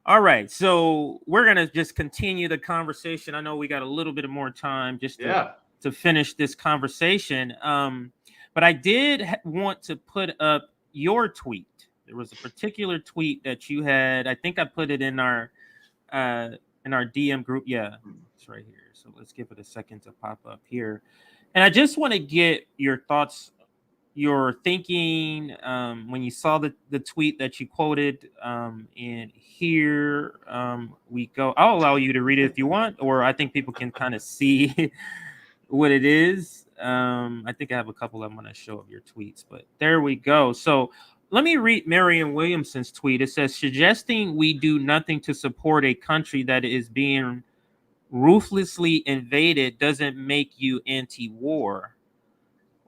All right, so we're gonna just continue the conversation. I know we got a little bit more time just to finish this conversation. But I did want to put up your tweet. There was a particular tweet that you had. I think I put it in our DM group. Yeah, it's right here. So let's give it a second to pop up here. And I just want to get your thoughts, your thinking when you saw the tweet that you quoted. And here we go. I'll allow you to read it if you want, or I think people can kind of see what it is. I think I have a couple I'm going to show of your tweets, but there we go. So let me read Marianne Williamson's tweet. It says, suggesting we do nothing to support a country that is being ruthlessly invaded doesn't make you anti-war.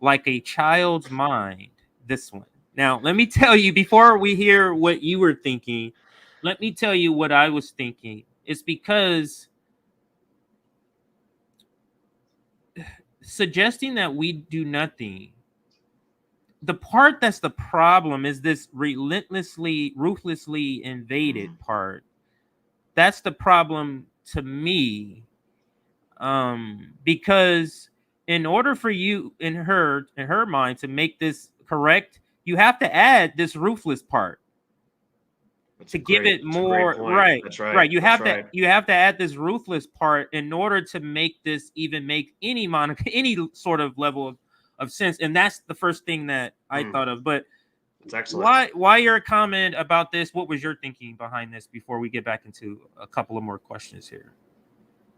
Like a child's mind, this one. Now, let me tell you, before we hear what you were thinking, let me tell you what I was thinking. It's because suggesting that we do nothing, the part that's the problem is this ruthlessly invaded part. That's the problem to me. Because in order for you, in her mind, to make this correct, you have to add this ruthless part. To give it more, right? That's right. Right. You have to add this ruthless part in order to make this even make any sort of level of sense. And that's the first thing that I thought of. But it's excellent. Why your comment about this? What was your thinking behind this before we get back into a couple of more questions here?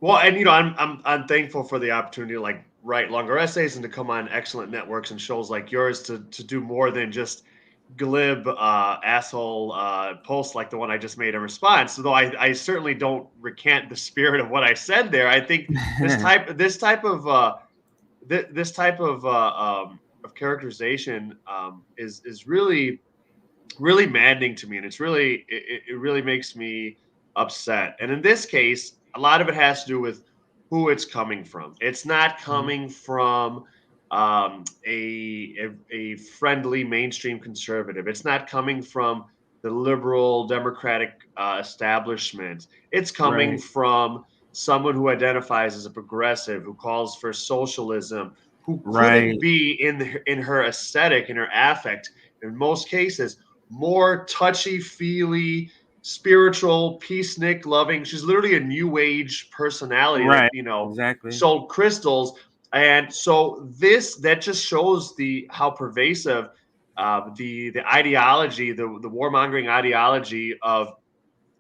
Well, and I'm thankful for the opportunity to write longer essays and to come on excellent networks and shows like yours to do more than just glib asshole posts like the one I just made in response. Though I certainly don't recant the spirit of what I said there. I think this type of characterization is really maddening to me, and it really makes me upset. And in this case, a lot of it has to do with who it's coming from. It's not coming from a friendly mainstream conservative. It's not coming from the liberal democratic establishment. It's coming from someone who identifies as a progressive, who calls for socialism, who couldn't be in her aesthetic, in her affect, in most cases, more touchy-feely, spiritual, peacenik loving. She's literally a new age personality that sold crystals. And so that just shows how pervasive the ideology, the warmongering ideology of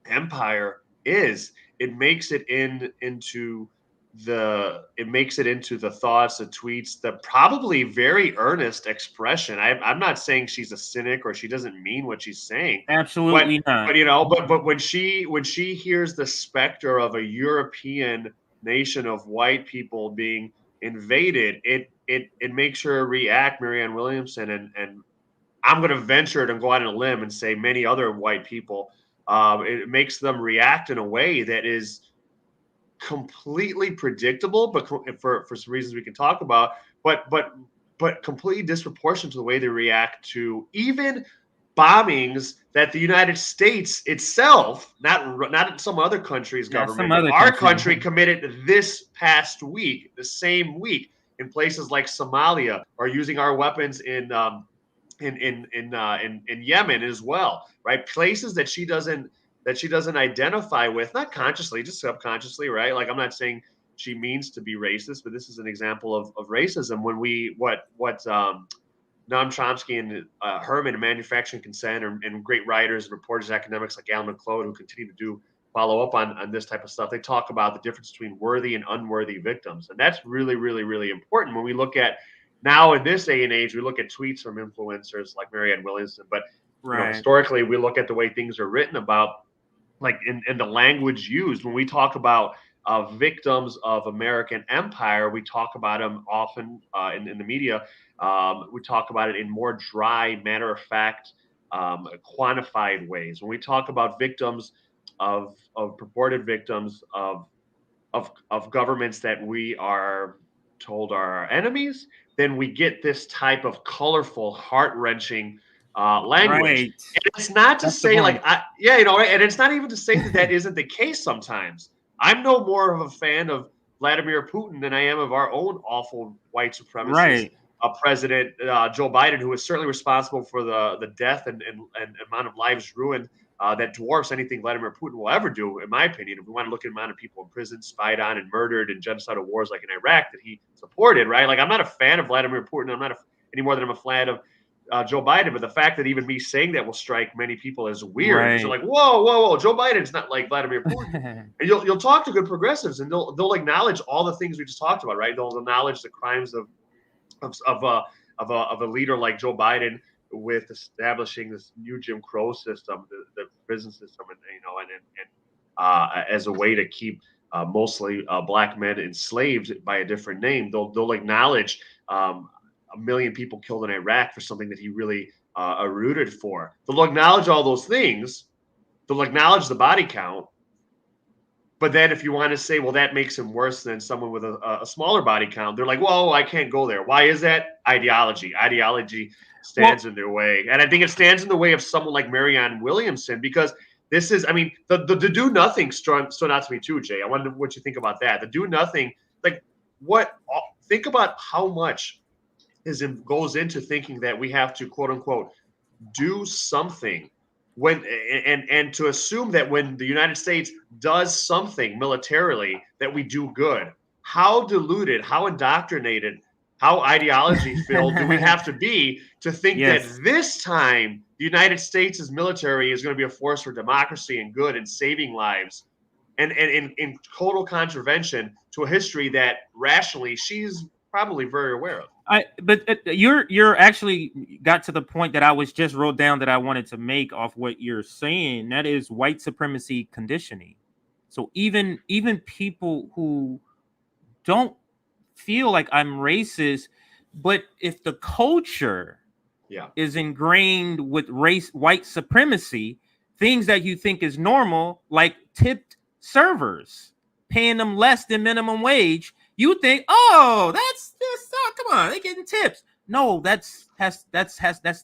empire is. It makes it into the thoughts, the tweets, the probably very earnest expression. I'm not saying she's a cynic or she doesn't mean what she's saying. Absolutely not. But when she hears the specter of a European nation of white people being invaded, it makes her react, Marianne Williamson, and I'm going to venture to go out on a limb and say many other white people. It makes them react in a way that is completely predictable, but for some reasons we can talk about, but completely disproportionate to the way they react to even bombings that the United States itself, not some other country's government, but our country committed this past week, the same week, in places like Somalia, or using our weapons in in Yemen as well, right? Places that she doesn't identify with, not consciously, just subconsciously, right? Like I'm not saying she means to be racist, but this is an example of racism when Noam Chomsky and Herman in Manufacturing Consent, and great writers and reporters, academics like Alan McLeod, who continue to follow up on this type of stuff. They talk about the difference between worthy and unworthy victims. And that's really, really, really important when we look at now in this day and age, we look at tweets from influencers like Marianne Williamson, but historically we look at the way things are written about, like in the language used. When we talk about victims of American empire, we talk about them often in the media. We talk about it in more dry, matter of fact, quantified ways. When we talk about victims of purported victims of governments that we are told are our enemies, then we get this type of colorful, heart-wrenching language. Right. And it's not to That's the say point. and it's not even to say that isn't the case sometimes. I'm no more of a fan of Vladimir Putin than I am of our own awful white supremacist Right. President Joe Biden, who is certainly responsible for the death and amount of lives ruined that dwarfs anything Vladimir Putin will ever do, in my opinion. If we want to look at the amount of people in prison, spied on, and murdered in genocidal wars like in Iraq that he supported, right? Like, I'm not a fan of Vladimir Putin. I'm not any more than I'm a fan of Joe Biden. But the fact that even me saying that will strike many people as weird. Right. They're like, whoa, Joe Biden's not like Vladimir Putin. And you'll talk to good progressives, and they'll acknowledge all the things we just talked about, right? They'll acknowledge the crimes of a leader like Joe Biden with establishing this new Jim Crow system, the prison system, and as a way to keep mostly black men enslaved by a different name. They'll acknowledge 1 million people killed in Iraq for something that he really rooted for. They'll acknowledge all those things. They'll acknowledge the body count. But then if you want to say, well, that makes him worse than someone with a smaller body count, they're like, whoa, I can't go there. Why is that? Ideology. Ideology stands in their way. And I think it stands in the way of someone like Marianne Williamson, because this is, I mean, the do nothing stood out to me too, Jay. I wonder what you think about that. The do nothing, like think about how much goes into thinking that we have to, quote unquote, do something. And to assume that when the United States does something militarily that we do good, how diluted, how indoctrinated, how ideology filled do we have to be to think that this time the United States' military is going to be a force for democracy and good and saving lives, and in total contravention to a history that rationally she's probably very aware of. But you're actually got to the point that I was just wrote down that I wanted to make off what you're saying. That is white supremacy conditioning. So even people who don't feel like I'm racist, but if the culture is ingrained with white supremacy, things that you think is normal, like tipped servers, paying them less than minimum wage, you think, oh, that's come on, they're getting tips. No, that's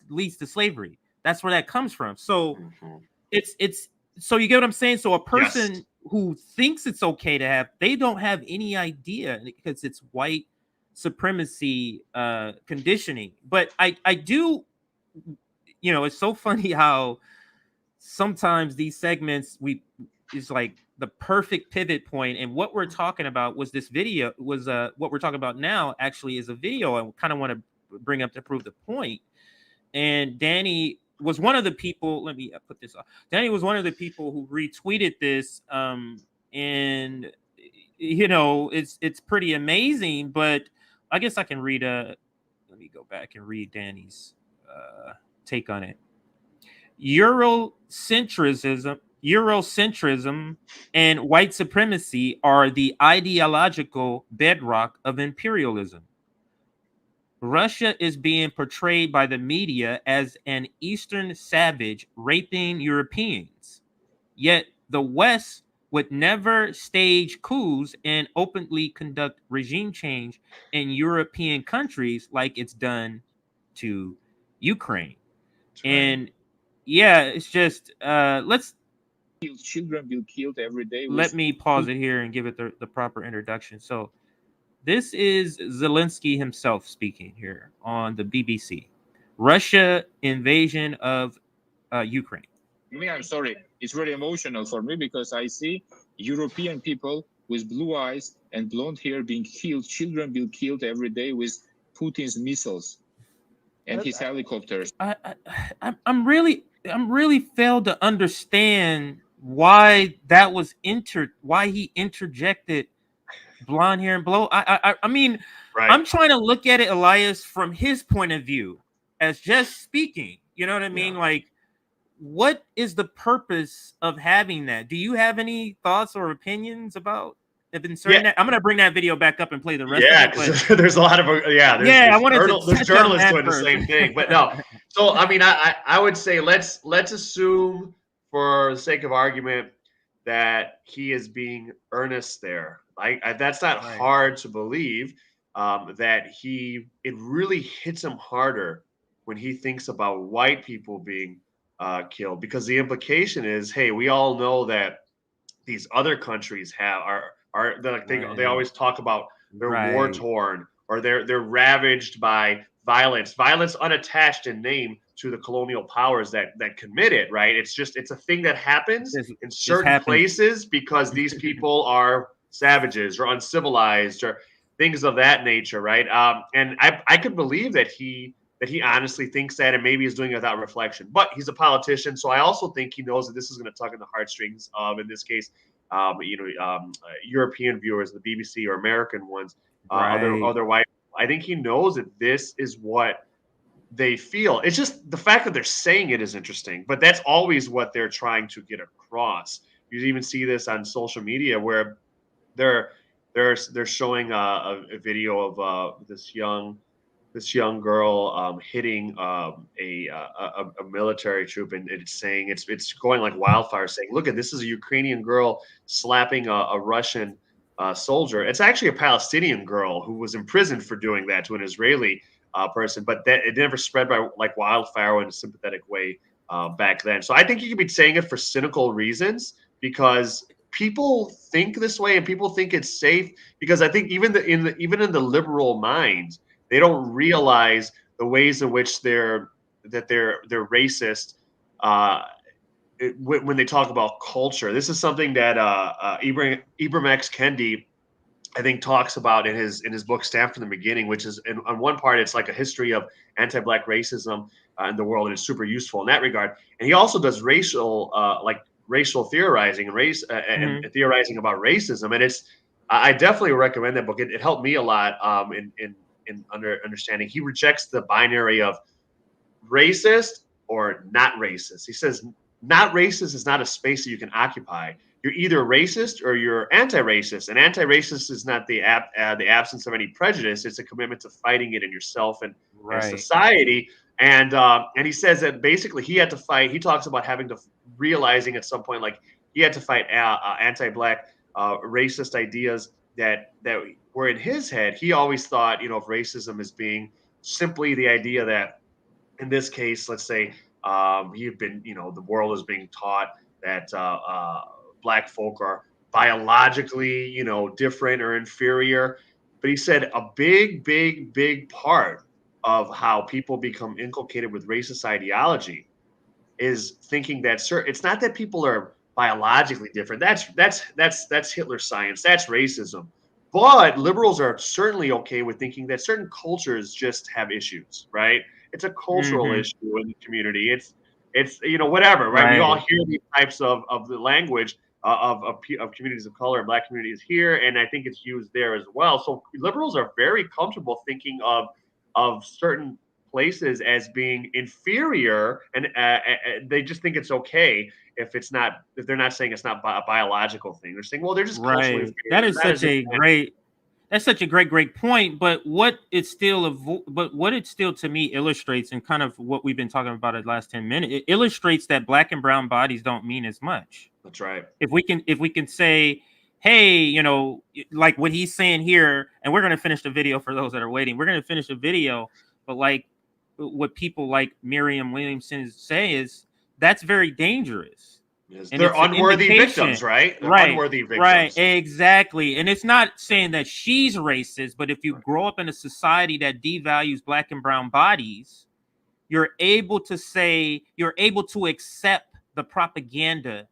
leads to slavery. That's where that comes from. So it's so you get what I'm saying. So a person who thinks it's okay to have, they don't have any idea, because it's white supremacy conditioning. But I do, it's so funny how sometimes these segments is like the perfect pivot point, and what we're talking about was this video was what we're talking about now actually is a video I kind of want to bring up to prove the point. And Danny was one of the people, let me put this off. Danny was one of the people who retweeted this, and it's pretty amazing. But I guess I can read let me go back and read Danny's take on it. Eurocentrism and white supremacy are the ideological bedrock of imperialism. Russia is being portrayed by the media as an Eastern savage raping Europeans. Yet the West would never stage coups and openly conduct regime change in European countries like it's done to Ukraine. And it's just children being killed every day. Let me pause it here and give it the proper introduction. So this is Zelensky himself speaking here on the BBC. Russia invasion of Ukraine. Me, I'm sorry. It's very emotional for me because I see European people with blue eyes and blonde hair being killed, children being killed every day with Putin's missiles and his helicopters. I'm really failed to understand why that was why he interjected blonde hair and blow. I mean, Right. I'm trying to look at it, Elias, from his point of view as just speaking. You know what I mean? Yeah. Like, what is the purpose of having that? Do you have any thoughts or opinions about inserting that? I'm gonna bring that video back up and play the rest of it. Because there's a lot of I wanted to there's touch on journalists that doing first. the same thing, but no. So I mean, I would say let's assume for the sake of argument that he is being earnest there. That's not Right. hard to believe. That it really hits him harder when he thinks about white people being killed, because the implication is, hey, we all know that these other countries they always talk about they're war torn, or they're ravaged by violence unattached in name to the colonial powers that commit it, right? It's a thing that happens in certain places because these people are savages or uncivilized or things of that nature, right? And I could believe that he honestly thinks that, and maybe he's doing it without reflection. But he's a politician, so I also think he knows that this is going to tug in the heartstrings of, in this case, European viewers, the BBC or American ones, other white. I think he knows that this is what they feel. It's just the fact that they're saying it is interesting, but that's always what they're trying to get across. You even see this on social media where they're showing a video of this young girl hitting a military troop, and it's saying it's going like wildfire, saying, look at this, is a Ukrainian girl slapping a Russian soldier. It's actually a Palestinian girl who was imprisoned for doing that to an Israeli person, but that it never spread by like wildfire in a sympathetic way back then. So I think you could be saying it for cynical reasons, because people think this way and people think it's safe, because I think even in the liberal mind, they don't realize the ways in which they're racist when they talk about culture. This is something that Ibram X. Kendi, I think, talks about in his book Stamped from the Beginning, which is on one part it's like a history of anti-Black racism in the world, and it's super useful in that regard. And he also does racial theorizing and and theorizing about racism. And I definitely recommend that book. It helped me a lot in understanding. He rejects the binary of racist or not racist. He says not racist is not a space that you can occupy. You're either racist or you're anti-racist, and anti-racist is not the absence of any prejudice. It's a commitment to fighting it in yourself and society. And he says that basically he had to fight. He talks about having to realizing at some point, like, he had to fight anti-Black racist ideas that were in his head. He always thought, of racism as being simply the idea that, in this case, let's say the world is being taught that Black folk are biologically, different or inferior. But he said a big part of how people become inculcated with racist ideology is thinking that it's not that people are biologically different. That's Hitler science. That's racism. But liberals are certainly okay with thinking that certain cultures just have issues, right? It's a cultural issue in the community. It's whatever, right? We all hear these types of the language of communities of color and Black communities here, and I think it's used there as well. So liberals are very comfortable thinking of certain places as being inferior, and they just think it's okay if they're not saying it's not a biological thing. They're saying, well, they're just culturally inferior. That is such a great point. But what it still to me illustrates, and kind of what we've been talking about the last 10 minutes, it illustrates that Black and brown bodies don't mean as much. That's right. If we can say, hey, like what he's saying here, and we're going to finish the video for those that are waiting. We're going to finish the video, but like what people like Miriam Williamson say is that's very dangerous. Yes, they're unworthy victims, right? They're unworthy victims. Right, exactly. And it's not saying that she's racist, but if you grow up in a society that devalues Black and brown bodies, you're able to say, you're able to accept the propaganda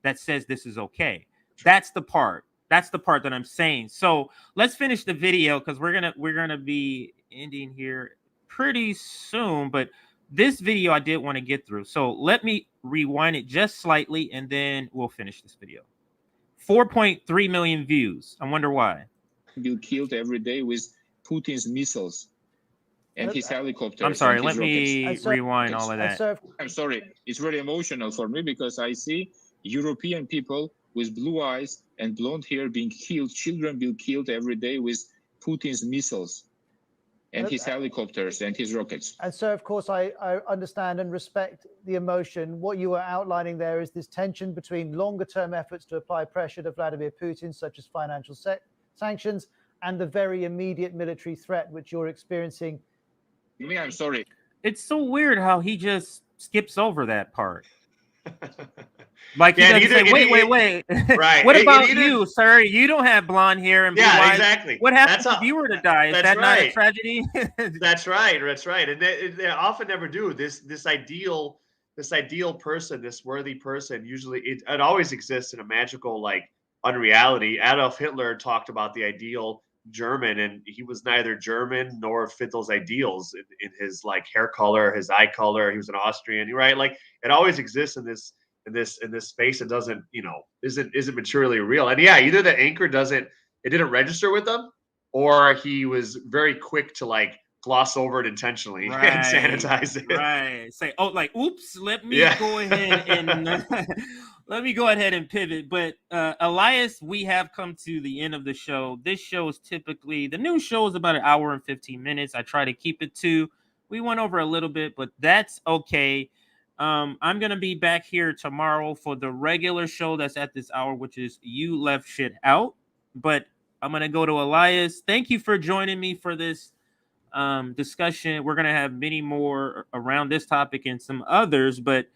that says this is okay. That's the part. That's the part that I'm saying. So let's finish the video because we're gonna be ending here pretty soon. But this video I did want to get through. So let me rewind it just slightly and then we'll finish this video. 4.3 million views. I wonder why. Be killed every day with Putin's missiles and his helicopters. I'm sorry, and his let me rockets. rewind all of that. I'm sorry, it's very emotional for me because I see European people with blue eyes and blonde hair being killed, children being killed every day with Putin's missiles and his helicopters and his rockets. And so, of course, I understand and respect the emotion. What you were outlining there is this tension between longer-term efforts to apply pressure to Vladimir Putin, such as financial sanctions, and the very immediate military threat which you're experiencing. I'm sorry. It's so weird how he just skips over that part. Like he doesn't say, wait. Right. What about you, sir? You don't have blonde hair and blue eyes. Exactly. What happens if you were to die? Is that not a tragedy? That's right. And they often never do. This ideal person, this worthy person, usually it always exists in a magical, like, unreality. Adolf Hitler talked about the ideal German, and he was neither German nor fit those ideals in his, like, hair color, his eye color. He was an Austrian, right? Like, it always exists in this space. It doesn't, isn't materially real. And yeah, either the anchor didn't register with them, or he was very quick to, like, gloss over it intentionally and sanitize it. Right. Say, oh, like, oops, let me go ahead and let me go ahead and pivot. But Elias, we have come to the end of the show. This show is typically, the new show is about an hour and 15 minutes. I try to keep it to. We went over a little bit, but that's okay. I'm gonna be back here tomorrow for the regular show that's at this hour, which is You Left Shit Out. But I'm gonna go to Elias. Thank you for joining me for this discussion. We're gonna have many more around this topic and some others. But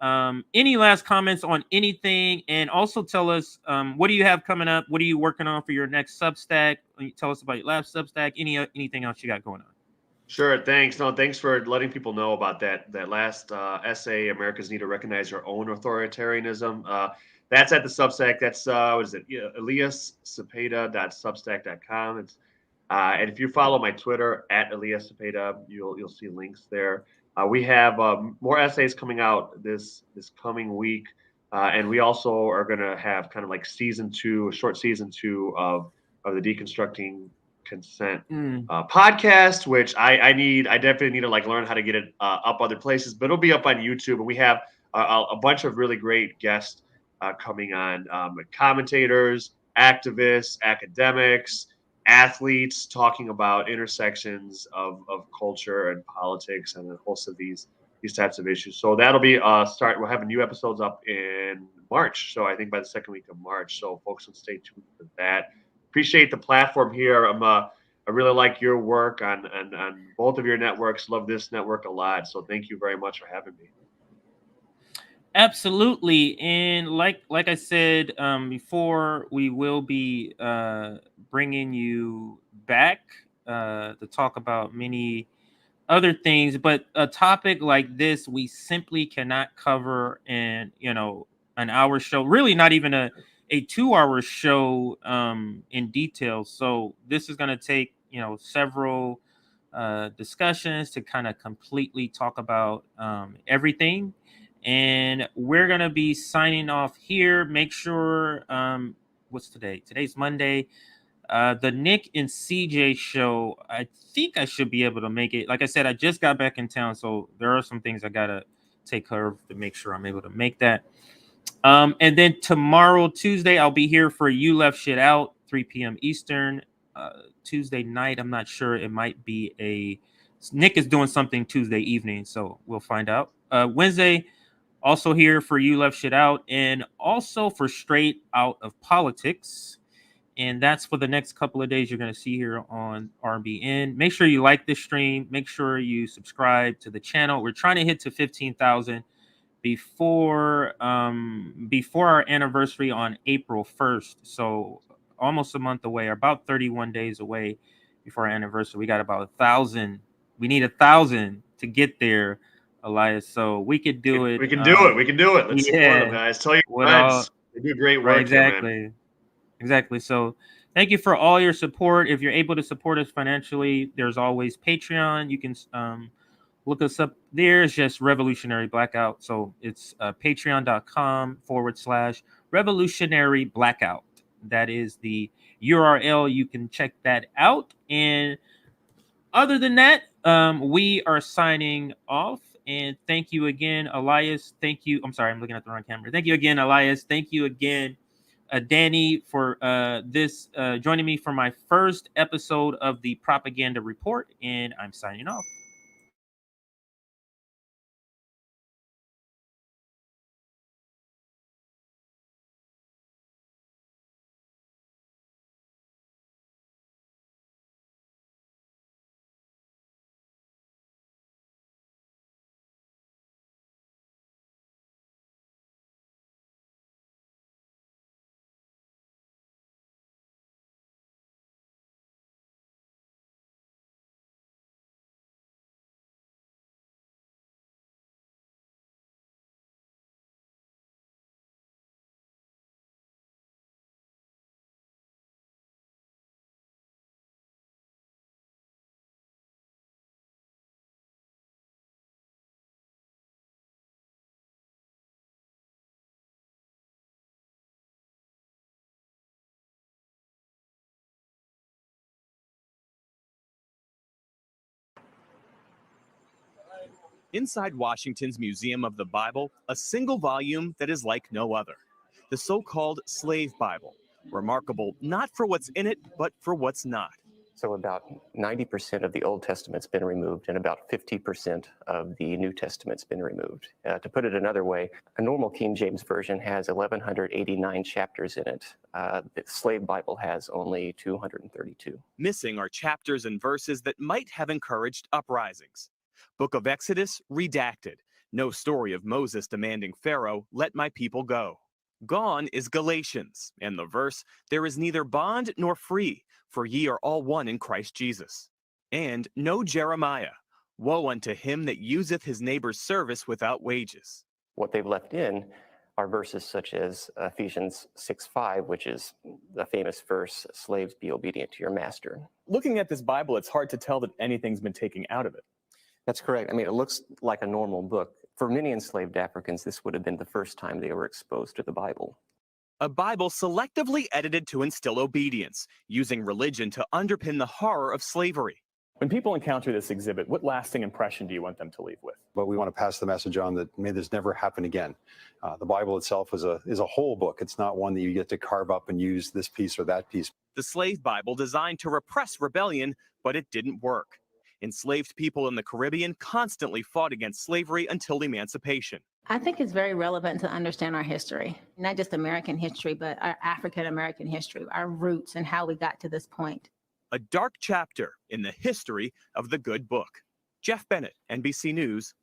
any last comments on anything? And also tell us what do you have coming up? What are you working on for your next Substack? Tell us about your last Substack. Anything else you got going on? Sure. Thanks. No, thanks for letting people know about that last essay, Americans Need to Recognize Their Own Authoritarianism. That's at the Substack. That's, what is it? eliascepeda.substack.com. It's, and if you follow my Twitter at Elias Cepeda, you'll see links there. We have more essays coming out this coming week. And we also are going to have kind of like short season two of the Deconstructing Consent podcast, which I definitely need to, like, learn how to get it up other places, but it'll be up on YouTube. And we have a bunch of really great guests coming on, commentators, activists, academics, athletes, talking about intersections of culture and politics and a host of these types of issues. So that'll be we're having new episodes up in March. So I think by the second week of March. So folks will stay tuned for that. Appreciate the platform here. I really like your work on both of your networks. Love this network a lot. So thank you very much for having me. Absolutely. And like I said before, we will be bringing you back to talk about many other things. But a topic like this, we simply cannot cover in an hour show. Really, not even a 2-hour show in detail. So this is going to take several discussions to kind of completely talk about everything. And we're going to be signing off here. Make sure what's today? Today's Monday. The Nick and CJ show, I think I should be able to make it. Like I said, I just got back in town, so there are some things I gotta take care of to make sure I'm able to make that. And then tomorrow, Tuesday, I'll be here for You Left Shit Out, 3 p.m. Eastern. Tuesday night, I'm not sure. It might be Nick is doing something Tuesday evening, so we'll find out. Wednesday, also here for You Left Shit Out, and also for Straight Out of Politics. And that's for the next couple of days you're going to see here on RBN. Make sure you like this stream. Make sure you subscribe to the channel. We're trying to hit to 15,000 before our anniversary on April 1st. So almost a month away, or about 31 days away before our anniversary. We got about 1,000. We need 1,000 to get there, Elias. So we could do it. We can do it. We can do it. Let's support them, guys. Tell your friends. They do great work. Right, exactly. Here, man. Exactly. So thank you for all your support. If you're able to support us financially, there's always Patreon. You can look us up there. It's just Revolutionary Blackout. So it's patreon.com/Revolutionary Blackout. That is the URL. You can check that out. And other than that, we are signing off. And thank you again, Elias. Thank you. I'm sorry, I'm looking at the wrong camera. Thank you again, Elias. Thank you again, Danny, for this joining me for my first episode of the Propaganda Report. And I'm signing off. Inside Washington's Museum of the Bible, a single volume that is like no other. The so-called Slave Bible, remarkable not for what's in it, but for what's not. So about 90% of the Old Testament's been removed and about 50% of the New Testament's been removed. To put it another way, a normal King James Version has 1,189 chapters in it. The Slave Bible has only 232. Missing are chapters and verses that might have encouraged uprisings. Book of Exodus, redacted. No story of Moses demanding Pharaoh, "Let my people go." Gone is Galatians, and the verse, "There is neither bond nor free, for ye are all one in Christ Jesus." And no Jeremiah. Woe unto him that useth his neighbor's service without wages. What they've left in are verses such as Ephesians 6:5, which is the famous verse, "Slaves, be obedient to your master." Looking at this Bible, it's hard to tell that anything's been taken out of it. That's correct. I mean, it looks like a normal book. For many enslaved Africans, this would have been the first time they were exposed to the Bible. A Bible selectively edited to instill obedience, using religion to underpin the horror of slavery. When people encounter this exhibit, what lasting impression do you want them to leave with? But we want to pass the message on that may this never happen again. The Bible itself is a whole book. It's not one that you get to carve up and use this piece or that piece. The Slave Bible designed to repress rebellion, but it didn't work. Enslaved people in the Caribbean constantly fought against slavery until emancipation. I think it's very relevant to understand our history, not just American history, but our African American history, our roots, and how we got to this point. A dark chapter in the history of the good book. Jeff Bennett, NBC News,